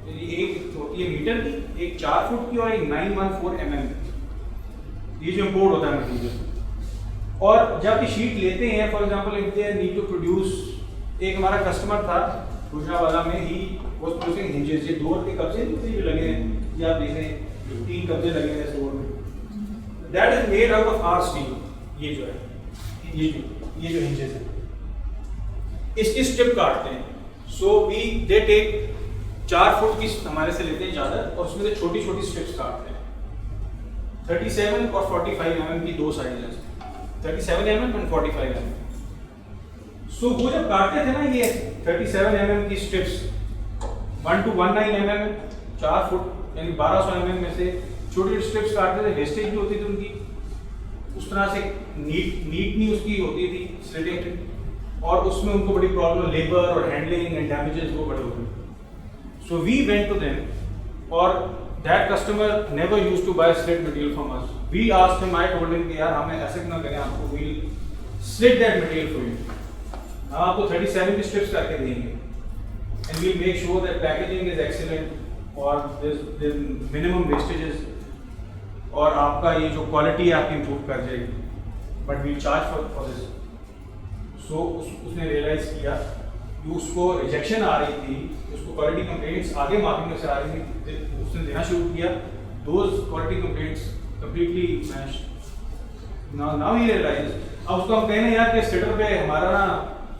एक होती है मीटर की, एक 4 फुट की और एक 914 mm। ये जो इम्पोर्ट होता है मटीरियल। और जब ये शीट लेते हैं, for example if they need to produce, एक हमारा कस्टमर था गुजरावाला में, ही वाज प्रोड्यूसिंग हिंजेस। ये डोर के कब्जे जो लगे हैं, ये आप देख रहे हैं 3 कब्जे लगे हैं इस डोर में। That is made out of our steel. ये जो है, ये जो हिंजेस है, इसकी स्ट्रिप काटते हैं। So we they take 4 foot की हमारे से लेते हैं चादर और उसमें से छोटी छोटी स्ट्रिप्स काटते हैं। 37 और 45 mm की 2 साइजेस, 37 mm and 45 mm। सो वो जब काटते थे ना, ये 37 mm की स्ट्रिप्स 1219 mm, 4 फुट यानी 1200 mm में से छोटी स्ट्रिप्स काटते थे। वेस्टेज भी होती थी उनकी, उस तरह से नीट नहीं उसकी होती थी स्लिटिंग, और उसमें उनको बड़ी प्रॉब्लम, लेबर और हैंडलिंग एंड डैमेजेस वो बड़े होते थे। So we went to them और that customer never used to buy slit material from us. We asked him, I told him कि यार हमें ऐसे ना करें, आपको we'll slit that material for you. हम आपको 37 की strips करके देंगे and we'll make sure that packaging is excellent और there's minimum wastages और आपका ये जो quality है आपकी improve कर जाएगी, but we'll charge for this. So उसने realize किया कि उसको रिजेक्शन आ रही थी, उसको क्वालिटी कंप्लेंट्स आगे मार्केट में से आ रही थी, उसने देना शुरू किया। Those quality complaints completely smashed. Now he realize, अब उसको हम कहें यार कि स्टेटर पे हमारा ना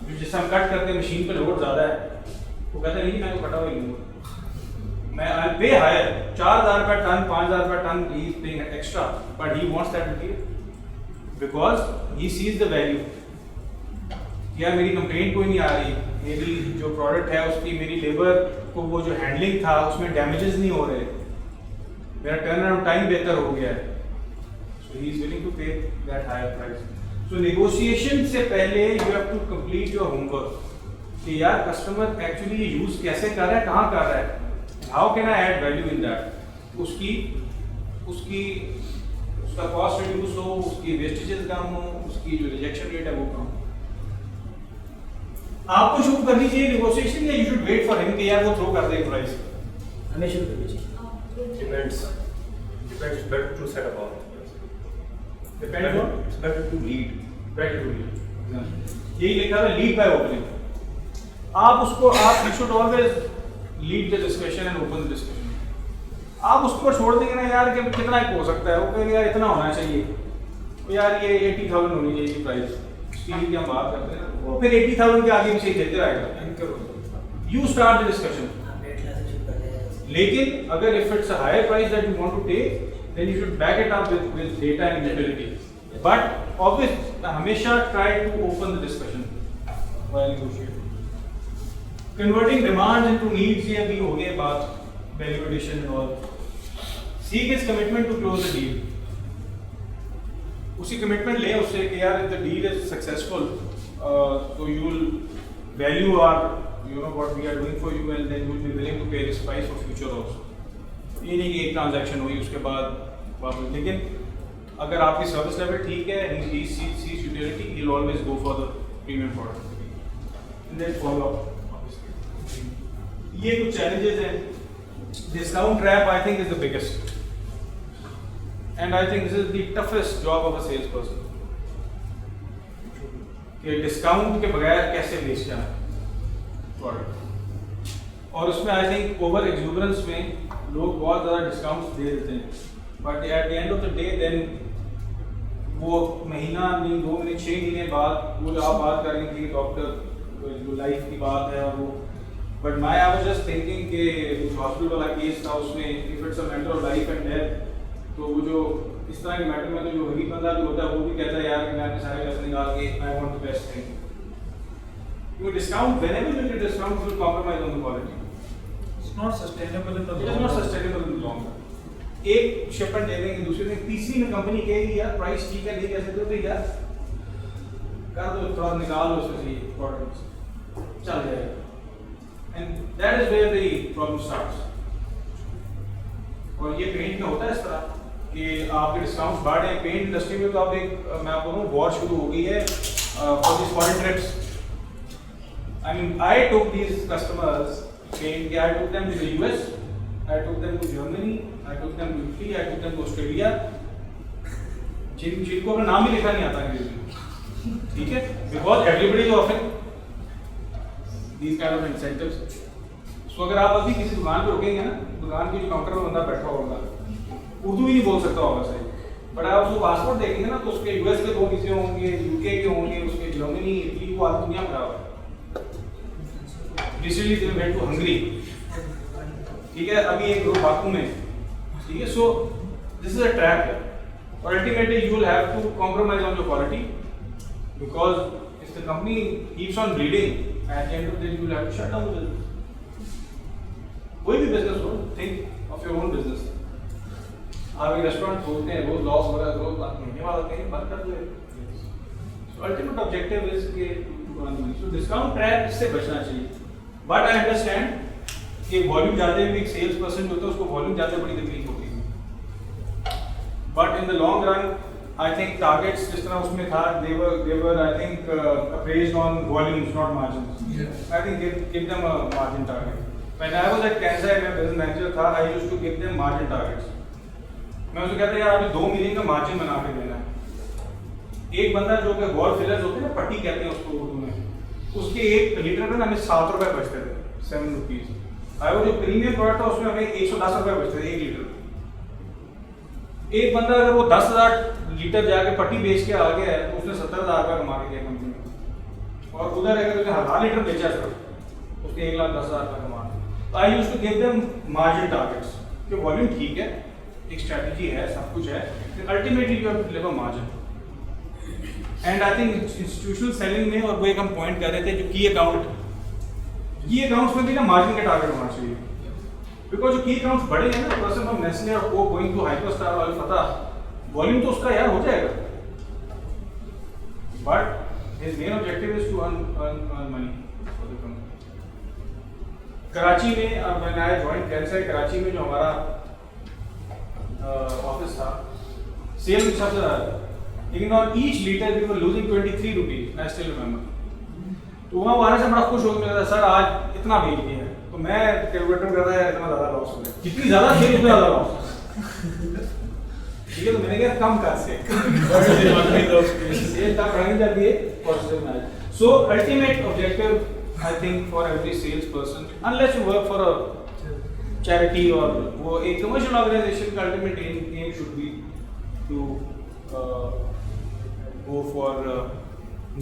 जिससे हम कट करते हैं मशीन पे लोड ज़्यादा है, वो कहते नहीं मैं तो कटा हुआ ही लूँगा, मैं आई पे हायर 4000 का टन 5000 का ton, he is paying extra, but he wants that material because he sees the value. यार मेरी कंप्लेंट कोई नहीं आ रही, मेरी जो प्रोडक्ट है उसकी, मेरी लेबर को वो जो हैंडलिंग था उसमें डैमेजेस नहीं हो रहे, मेरा टर्न अराउंड टाइम बेहतर हो गया है, so he is willing to pay that higher price. So negotiation से पहले you have to complete your homework कि यार कस्टमर एक्चुअली ये यूज कैसे कर रहा है, कहाँ कर रहा है, how can I add value in that, उसका कॉस्ट रिड्यूस हो, उसकी वेस्टेजेस कम हो, उसकी जो रिजेक्शन रेट है वो कम हो। आपको शुरू करनी चाहिए नेगोशिएशन या you should wait for him कि यार वो थ्रो कर दे प्राइस? हमें शुरू करनी चाहिए। Depends. It's better to set about. Depends on? It's better to lead. Better to lead. यही लिखा है लीड बाय ओपनिंग। आप you should always lead the discussion and open the discussion. आप उसको छोड़ देंगे ना यार कि कितना हो सकता है, वो कहेंगे यार इतना होना चाहिए, तो यार ये 80,000 होनी चाहिए प्राइस, स्टील की हम बात करते हैं, वो फिर 80,000 के आगे पीछे देते रहेगा। You start the discussion. लेकिन अगर if it's a higher price that you want to take, then you should back it up with data and utility, but obvious हमेशा try to open the discussion while negotiating. Converting demands into needs, ये भी हो गई बात, value addition and all. Seek his commitment to close the deal. उसी commitment लें उससे कि यार the deal is successful, so you will value our, you know, what we are doing for you, and then you will be willing to pay this price for future also. ये नहीं कि एक transaction हुई उसके बाद, लेकिन अगर आपकी सर्विस लेवल ठीक है, he sees utility, he will always go for the premium product, and then follow up obviously. ये कुछ challenges हैं। Discount trap I think is the biggest, and I think this is the toughest job of a salesperson. कि discount के बगैर कैसे बेच जाए product, और उसमें आई थिंक ओवर एक्सुबरेंस में लोग बहुत ज़्यादा डिस्काउंट्स दे देते हैं, but at the end of the day then वो महीना नहीं, 2 महीने 6 महीने बाद वो जो आप बात कर रही थी डॉक्टर जो लाइफ की बात है, और वो but my I was just thinking कि हॉस्पिटल वाला केस था, उसमें if it's a matter of life and death, तो वो जो इस तरह के मैटर में तो जो गरीब बंदा भी होता है वो भी कहता है यार कि मैं अपने सारे पैसे निकाल के I want the best thing. You discount whenever you get discount, you will compromise on the quality. It's not sustainable in the It is not sustainable in the long run. एक शिपमेंट दे देंगे, दूसरे दिन तीसरी में company कहेगी यार price ठीक है, नहीं कह सकते तो यार कर दो, थोड़ा निकाल दो उसमें से प्रोडक्ट, चल जाएगा। And that is where the problem starts. और ये पेंट में होता है इस तरह कि आपके डिस्काउंट बढ़ रहे हैं। पेंट इंडस्ट्री में तो आप एक, मैं आपको कहूँ, वॉर शुरू हो गई है for this foreign trips. I mean, I took these customers, I took them to the US, I took them to Germany, I took them to Italy, I took them to Australia. जिनको अपना नाम भी लिखा नहीं आता अंग्रेजी में, ठीक है? Because everybody is offering these kind of incentives. So अगर आप अभी किसी दुकान पे रुकेंगे ना, दुकान के जो काउंटर पे बंदा बैठा होगा, उर्दू भी नहीं बोल सकता होगा सही, बट आप उसको पासपोर्ट देखेंगे ना तो उसके US के 2 वीज़े होंगे, UK के होंगे, उसके जर्मनी, इटली, वो आधी दुनिया भरा हुआ है। Recently they went to Hungary, ठीक है? अभी एक ग्रुप बाकू में, ठीक है? So this is a trap, or ultimately you will have to compromise on your quality, because if the company keeps on bleeding, at the end of the day you will have to shut down the business. कोई भी business हो, think of your own business. आप एक restaurant खोलते हैं, रोज loss हो रहा है, रोज महीने वाला कहीं बंद कर दो। So ultimate objective is कि so discount trap इससे बचना चाहिए। बट आई अंडरस्टैंड कि वॉल्यूम ज़्यादा भी एक सेल्स पर्सन जो होता है उसको वॉल्यूम ज़्यादा बड़ी तकलीफ होती है। But in the long run I think targets जिस तरह उसमें था, they were I think appraised on volumes not margins. I think give them a margin target. When I was at Kansai, मैं बिजनेस मैनेजर था, I used to give them margin targets. मैं उसको कहता यार अभी 2 मिलियन का मार्जिन बना के देना है। एक बंदा जो कि वॉल फिलर्स होते हैं ना, पट्टी कहते हैं उसको उर्दू में, उसके 1 लीटर में हमें 7 रुपए बचते थे, 7 रुपीज। और वो जो प्रीमियम प्रोडक्ट था उसमें हमें 110 रुपए बचते थे 1 लीटर। एक बंदा अगर वो 10,000 लीटर जाके पट्टी बेच के आ गया है तो उसने 70,000 रुपये कमा के दिया कंपनी में। और उधर अगर उसने 1000 लीटर बेचा सिर्फ, उसने 1,10,000 रुपये कमा। तो I used to give them margin targets कि वॉल्यूम ठीक है, एक स्ट्रेटजी है, सब कुछ है, ultimately you have to deliver margin. And I think institutional selling में, और वो एक हम पॉइंट कर रहे थे, जो की अकाउंट्स में भी ना मार्जिन का टारगेट होना चाहिए। बिकॉज जो की अकाउंट्स बड़े हैं ना, पर्सन फ्रॉम नेस्ले और को गोइंग टू हाइपरस्टार और फतह, वॉल्यूम तो उसका यार हो जाएगा, but his main objective is to earn money for the company. Karachi में when I joined Kansai, Karachi में जो हमारा ऑफिस था, सेल सबसे ज़्यादा, लेकिन on each litre we were losing 23 rupees, I still remember. तो वहाँ आने से बड़ा खुश हो गया, सर आज इतना बेच दिया है। तो मैं कैलकुलेटर कर रहा है, इतना ज़्यादा लॉस हो गया, जितनी ज़्यादा सेल उतना ज़्यादा लॉस। ठीक है, तो मैंने कहा कम कर से सेल तब बढ़ानी जाती है positive manage. So ultimate objective I think for every sales person, unless you work for a charity और वो एक कमर्शियल ऑर्गेनाइजेशन का ultimate aim should be to go for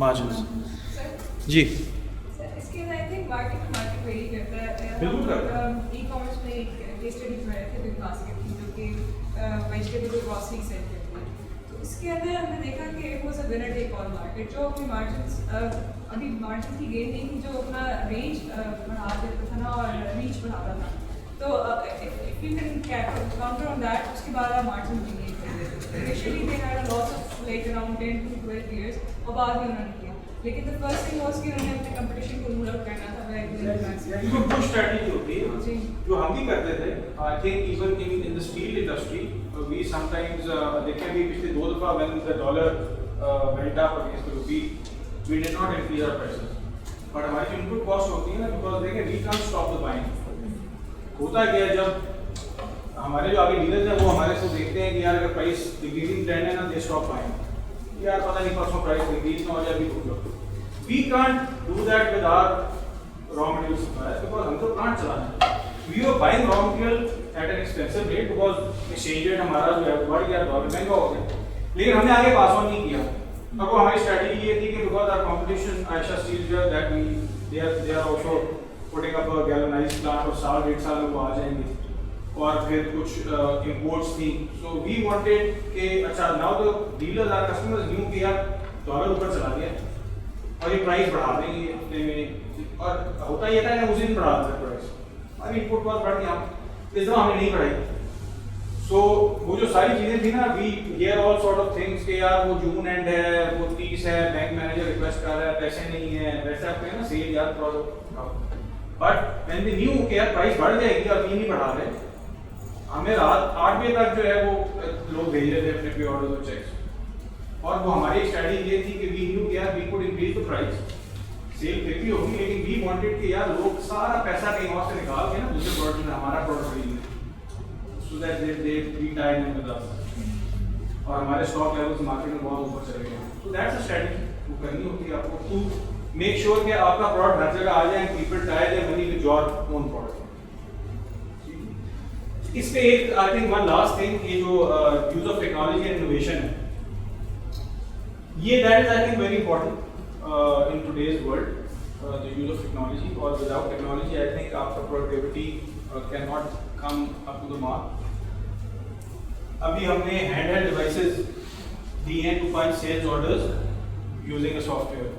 margins. जी इसके अंदर आई थिंक मार्केट वेरी करता है। बिल्कुल करता है। ई-कॉमर्स में एक केस स्टडी में रहे थे बिग बास्केट की, जो कि वेजिटेबल और ग्रॉसरी सेल करती है। तो इसके अंदर हमने देखा कि it was a winner take all market, जो अपनी मार्जिन्स अभी मार्जिन की गेन नहीं थी, जो अपना रेंज बढ़ा देता था ना और रीच बढ़ाता था। तो if you can counter on that, उसके बाद आप मार्जिन भी गेन कर देते थे। Initially they had a loss of like around 10 to 12 years, और बाद में उन्होंने किया। लेकिन the first thing was कि उन्होंने अपने कंपटीशन को रूल आउट करना था। ये कुछ स्ट्रेटजी होती है जो हम भी करते थे। I think even in the steel industry we sometimes देखें भी पिछले 2 दफा when the dollar went up against the rupee, we did not increase our prices, but हमारी जो इनपुट कॉस्ट होती है ना, बिकॉज देखें we can't stop the buying. होता क्या है, जब हमारे जो आगे डीलर्स हैं वो हमारे से देखते हैं कि यार अगर प्राइस डिक्रीजिंग ट्रेंड है ना, दे स्टॉप बाइंग, यार पता नहीं परसों प्राइस डिक्रीज ना हो जाए, भी हो। We can't do that with our raw material suppliers, because हमको प्लांट चलाना है। We are buying raw material at an expensive rate, because exchange rate हमारा जो है बढ़ गया, डॉलर महंगा हो गया, लेकिन हमने आगे पास ऑन नहीं किया। अब वो हमारी स्ट्रेटजी ये थी कि because our competition Ayesha steel जो that we they are also putting up a galvanised plant, और साल 1.5 साल में वो आ जाएंगे, और फिर कुछ इंपोर्ट्स थी। सो वी वांटेड कि अच्छा now the dealers are customers knew कि यार डॉलर ऊपर चला गया और ये प्राइस बढ़ा देंगे हफ्ते में, और होता ये था कि उसी दिन बढ़ा देते प्राइस, अभी इनपुट कॉस्ट बढ़ गया, इस दफा हमने नहीं बढ़ाई। सो वो जो सारी चीज़ें थी ना, we hear all sort of things कि यार वो जून एंड है, वो 30 है, बैंक मैनेजर रिक्वेस्ट कर रहा है, पैसे नहीं है, वैसे आपको है ना सेल यार बट व्हेन वी न्यू कि यार प्राइस बढ़ जाएगी और ये नहीं बढ़ा रहे, हमें रात 8 बजे तक जो है वो लोग भेज रहे थे अपने पे ऑर्डर और चेक्स, और वो हमारी स्ट्रेटजी ये थी कि वी न्यू कि यार we could increase the price, sale फिर भी होगी लेकिन वी वांटेड कि यार लोग सारा पैसा कहीं और से निकाल के ना दूसरे प्रोडक्ट में हमारा प्रोडक्ट खरीदें, so that they re-tie them with us, और हमारे स्टॉक लेवल्स मार्केट में बहुत ऊपर चले गए हैं, so that's a strategy वो करनी होती है आपको to make sure कि आपका प्रोडक्ट हर जगह आ जाए and people tie their money with your own product. इस पे एक I think one last thing, ये जो use of technology and innovation है, ये that is I think very important in today's world, the use of technology, or without technology I think आपका productivity cannot come up to the mark. अभी हमने handheld devices दी हैं to punch sales orders using a software.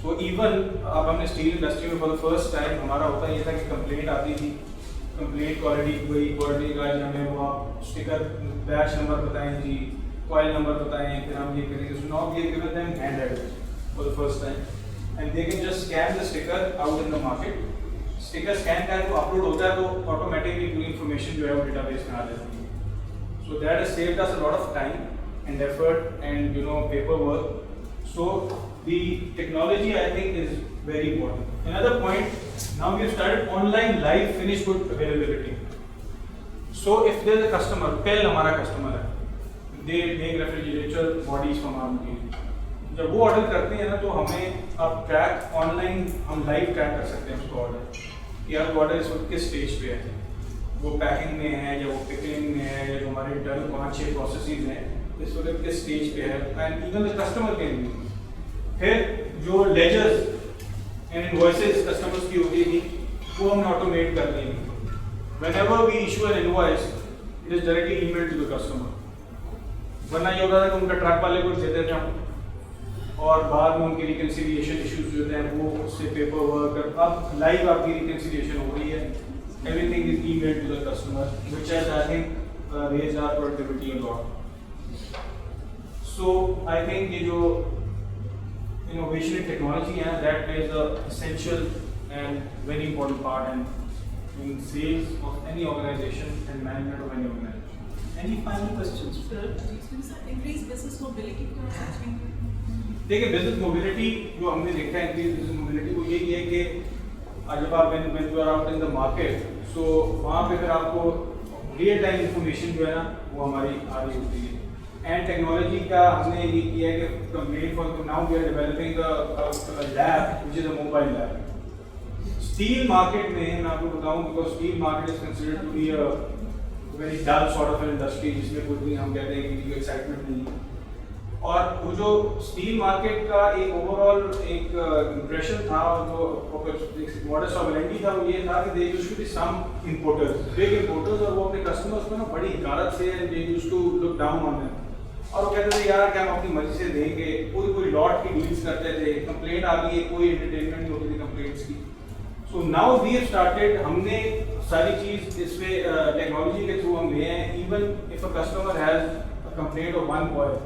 So even अब हमने steel industry में for the first time हमारा होता ये था कि कंप्लेंट आती थी, कंप्लेंट क्वालिटी का हमें वो आप स्टिकर बैच नंबर बताएं जी, कॉइल नंबर बताएं, फिर हम ये करेंगे. So now we have given them handheld for the first time and they can just scan the sticker out in the market. Sticker scan का तो अपलोड होता है तो ऑटोमेटिकली पूरी इंफॉर्मेशन जो है वो डेटाबेस में आ जाती है. So that has saved us a lot of time and effort and paperwork. So the technology I think is very important. Another point, now we have started online live finish good availability. So if there is a customer, PEL हमारा customer है, they make refrigerator bodies from our material. जब वो order करते हैं ना तो हमें अब ट्रैक ऑनलाइन हम लाइव ट्रैक कर सकते हैं उसको ऑर्डर, यार वो ऑर्डर इस वक्त किस स्टेज पे है, वो पैकिंग में है या वो पिकलिंग में है या जो हमारे इंटरनल 5-6 प्रोसेसेस हैं इस वक्त किस स्टेज पे है, and even the customer can be. फिर जो लेजर्स एंड इनवॉइसेस कस्टमर्स की होती थी वो हमने ऑटोमेट कर दी. Whenever we issue an invoice it is directly email to the customer. वरना ये होता था कि उनका ट्रक वाले को देते थे हम और बाद में उनके रिकन्सिलिएशन इश्यूज जो हैं वो उससे पेपर वर्क. अब लाइव आपकी रिकन्सिलिएशन हो रही है, everything is email to the customer which has I think raised our productivity a lot. So I think ये जो innovation in technology है that plays a essential and very important part in sales of any organization and management of any organization. Any final questions? Increase business mobility को समझेंगे. देखिए business mobility जो हमने देखा है, इंक्रीज बिजनेस मोबिलिटी वो यही है कि जब आप when you are out in the market, so वहाँ पे फिर आपको रियल टाइम इंफॉर्मेशन जो है ना वो हमारी आ रही होती है. एंड टेक्नोलॉजी का हमने ये किया है कि complete for now we are developing a lab which is a mobile lab. Steel market में मैं आपको बताऊं because steel market is considered to be a very dull sort of industry जिसमें कुछ भी हम कहते हैं कि कोई एक्साइटमेंट नहीं है. और वो जो स्टील मार्केट का एक ओवरऑल एक इम्प्रेशन था और जो मॉडस ऑपरेंडी था वो ये था कि they used to be some importers, big importers, और वो अपने कस्टमर्स को ना बड़ी हिकारत से they used to look down on them. और वो कहते थे यार क्या हम अपनी मर्जी से देंगे, पूरी लॉट की डील्स करते थे, कंप्लेंट आ गई है, कोई एंटरटेनमेंट नहीं होती थी कंप्लेंट्स की. So now we have started, हमने सारी चीज़ इसमें टेक्नोलॉजी के थ्रू हम ले हैं. Even if a customer has a complaint of one coil,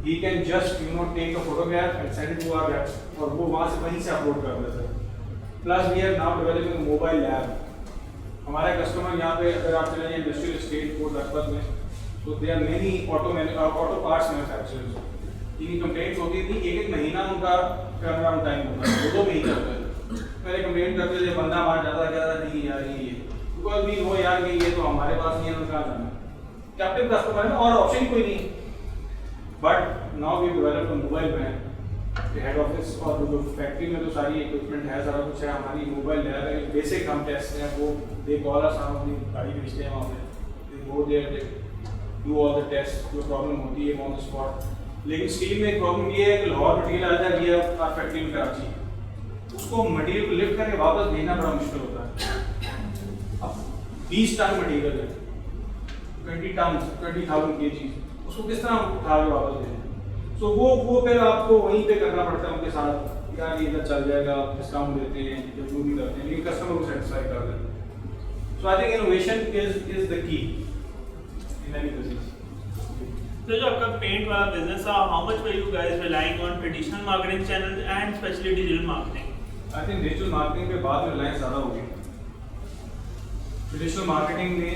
he can just take a photograph and send it to our web और वो वहाँ से वहीं से अपलोड कर देते हैं. Plus we are now developing a mobile lab. हमारे कस्टमर यहाँ पे अगर आप चले जाए इंडस्ट्रियल स्टेट कोड लखपत में, तो they are many auto parts manufacturers. इनकी कंप्लेंट्स होती थी, एक महीना उनका टर्न अराउंड टाइम होता है, 2 महीने होता है. पहले कंप्लेंट करते थे, बंदा मार जाता कहता नहीं यार ये बिकॉज भी वो यार कि ये तो हमारे पास नहीं है, उनका जाना कैप्टिव कस्टमर है और ऑप्शन कोई नहीं. But now we developed a mobile van. Head office और जो फैक्ट्री में तो सारी इक्विपमेंट है, सारा कुछ है, हमारी मोबाइल लैब है. बेसिक हम टेस्ट हैं वो दे कॉल अस, हम अपनी गाड़ी भेजते हैं वहाँ पे, they go there, they do all the test. जो प्रॉब्लम होती है ऑन द स्पॉट. लेकिन स्टील में एक प्रॉब्लम ये है कि लाहौर मटीरियल आ जाती है और फैक्ट्री में कराची, उसको मटीरियल को लिफ्ट करके वापस भेजना बड़ा मुश्किल होता है. अब 20 टन मटीरियल है, 20 टन 20,000 kg, उसको किस तरह उठा के वापस दें. सो वो फिर आपको वहीं पे करना पड़ता है उनके साथ, यार ये इधर चल जाएगा, डिस्काउंट देते हैं या जो भी करते हैं, लेकिन कस्टमर को सेटिस्फाई कर देते हैं. So I think innovation is the key. तो जो आपका पेंट वाला बिजनेस था, how much were you guys relying on traditional marketing channel and specially digital marketing? I think digital marketing पे बाद में रिलायंस ज़्यादा होगी। ट्रेडिशनल मार्केटिंग में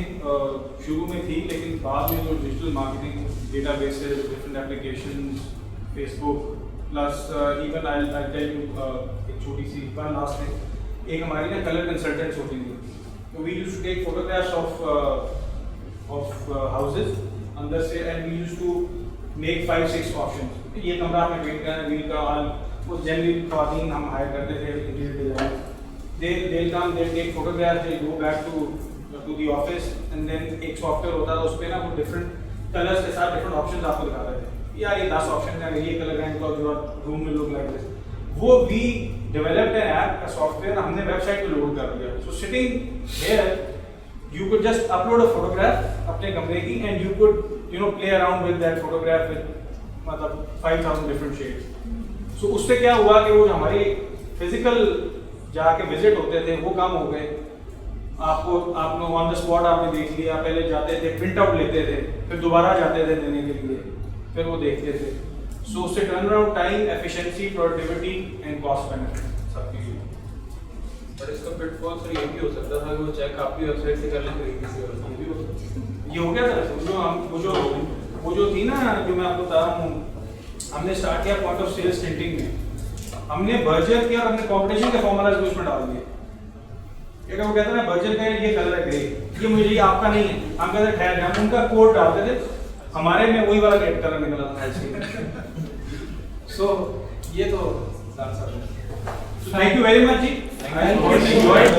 शुरू में थी, लेकिन बाद में जो digital marketing databases, different applications, Facebook plus even I tell you एक छोटी सी बात लास्ट में, एक हमारी ना कलर कंसल्टेंट्स होती थी, तो we used to take photographs of houses अंदर से, and we used to make 5-6 options. ये कमरा हमें पेंट करना है, व्हील का ऑल, वो जनरली ख्वातीन हम हायर करते थे interior design, they'll come, they'll take photographs, they'll go back to the office, and then एक सॉफ्टवेयर होता था उस पे ना वो डिफरेंट कलर्स के साथ डिफरेंट ऑप्शंस आपको दिखाते थे, यार ये 10 ऑप्शन है, ये कलर है, इनका जो रूम में लोग लाइक दिस, वो वी डेवलप्ड एन ऐप का सॉफ्टवेयर हमने वेबसाइट पे लोड कर दिया। So sitting here you could just upload a photograph अपने कमरे की, and you could you know play around with that photograph with मतलब 5000 डिफरेंट शेड्स। सो उससे क्या हुआ कि वो हमारी फिजिकल जाके विजिट होते थे वो कम हो गए, आपको आपने ऑन द स्पॉट आपने देख लिया, पहले जाते थे प्रिंट आउट लेते थे, फिर दोबारा जाते थे देने के लिए, फिर वो देखते थे। सो उससे turn around time, efficiency, productivity and cost benefit सबके लिए। पर इसका पिटफॉल सर ये भी हो सकता था कि वो चेक आपकी वेबसाइट से कर लें किसी और से, भी हो सकता। ये हो गया था वो जो थी ना, जो मैं आपको बता रहा हूँ, हमने स्टार्ट किया पॉइंट ऑफ सेल स्टिंटिंग में, हमने बर्जर किया और हमने कंपटीशन के फॉर्मूलाज उसमें डाल दिए। वो कहता है बर्जर का ये कलर है ग्रे, ये मुझे ये आपका नहीं है, हम कहते हैं ठहर, हम उनका कोड डालते थे, हमारे में वही वाला रेड कलर निकला था आइसक्रीम। सो ये तो थैंक यू वेरी मच जी, आई एंजॉयड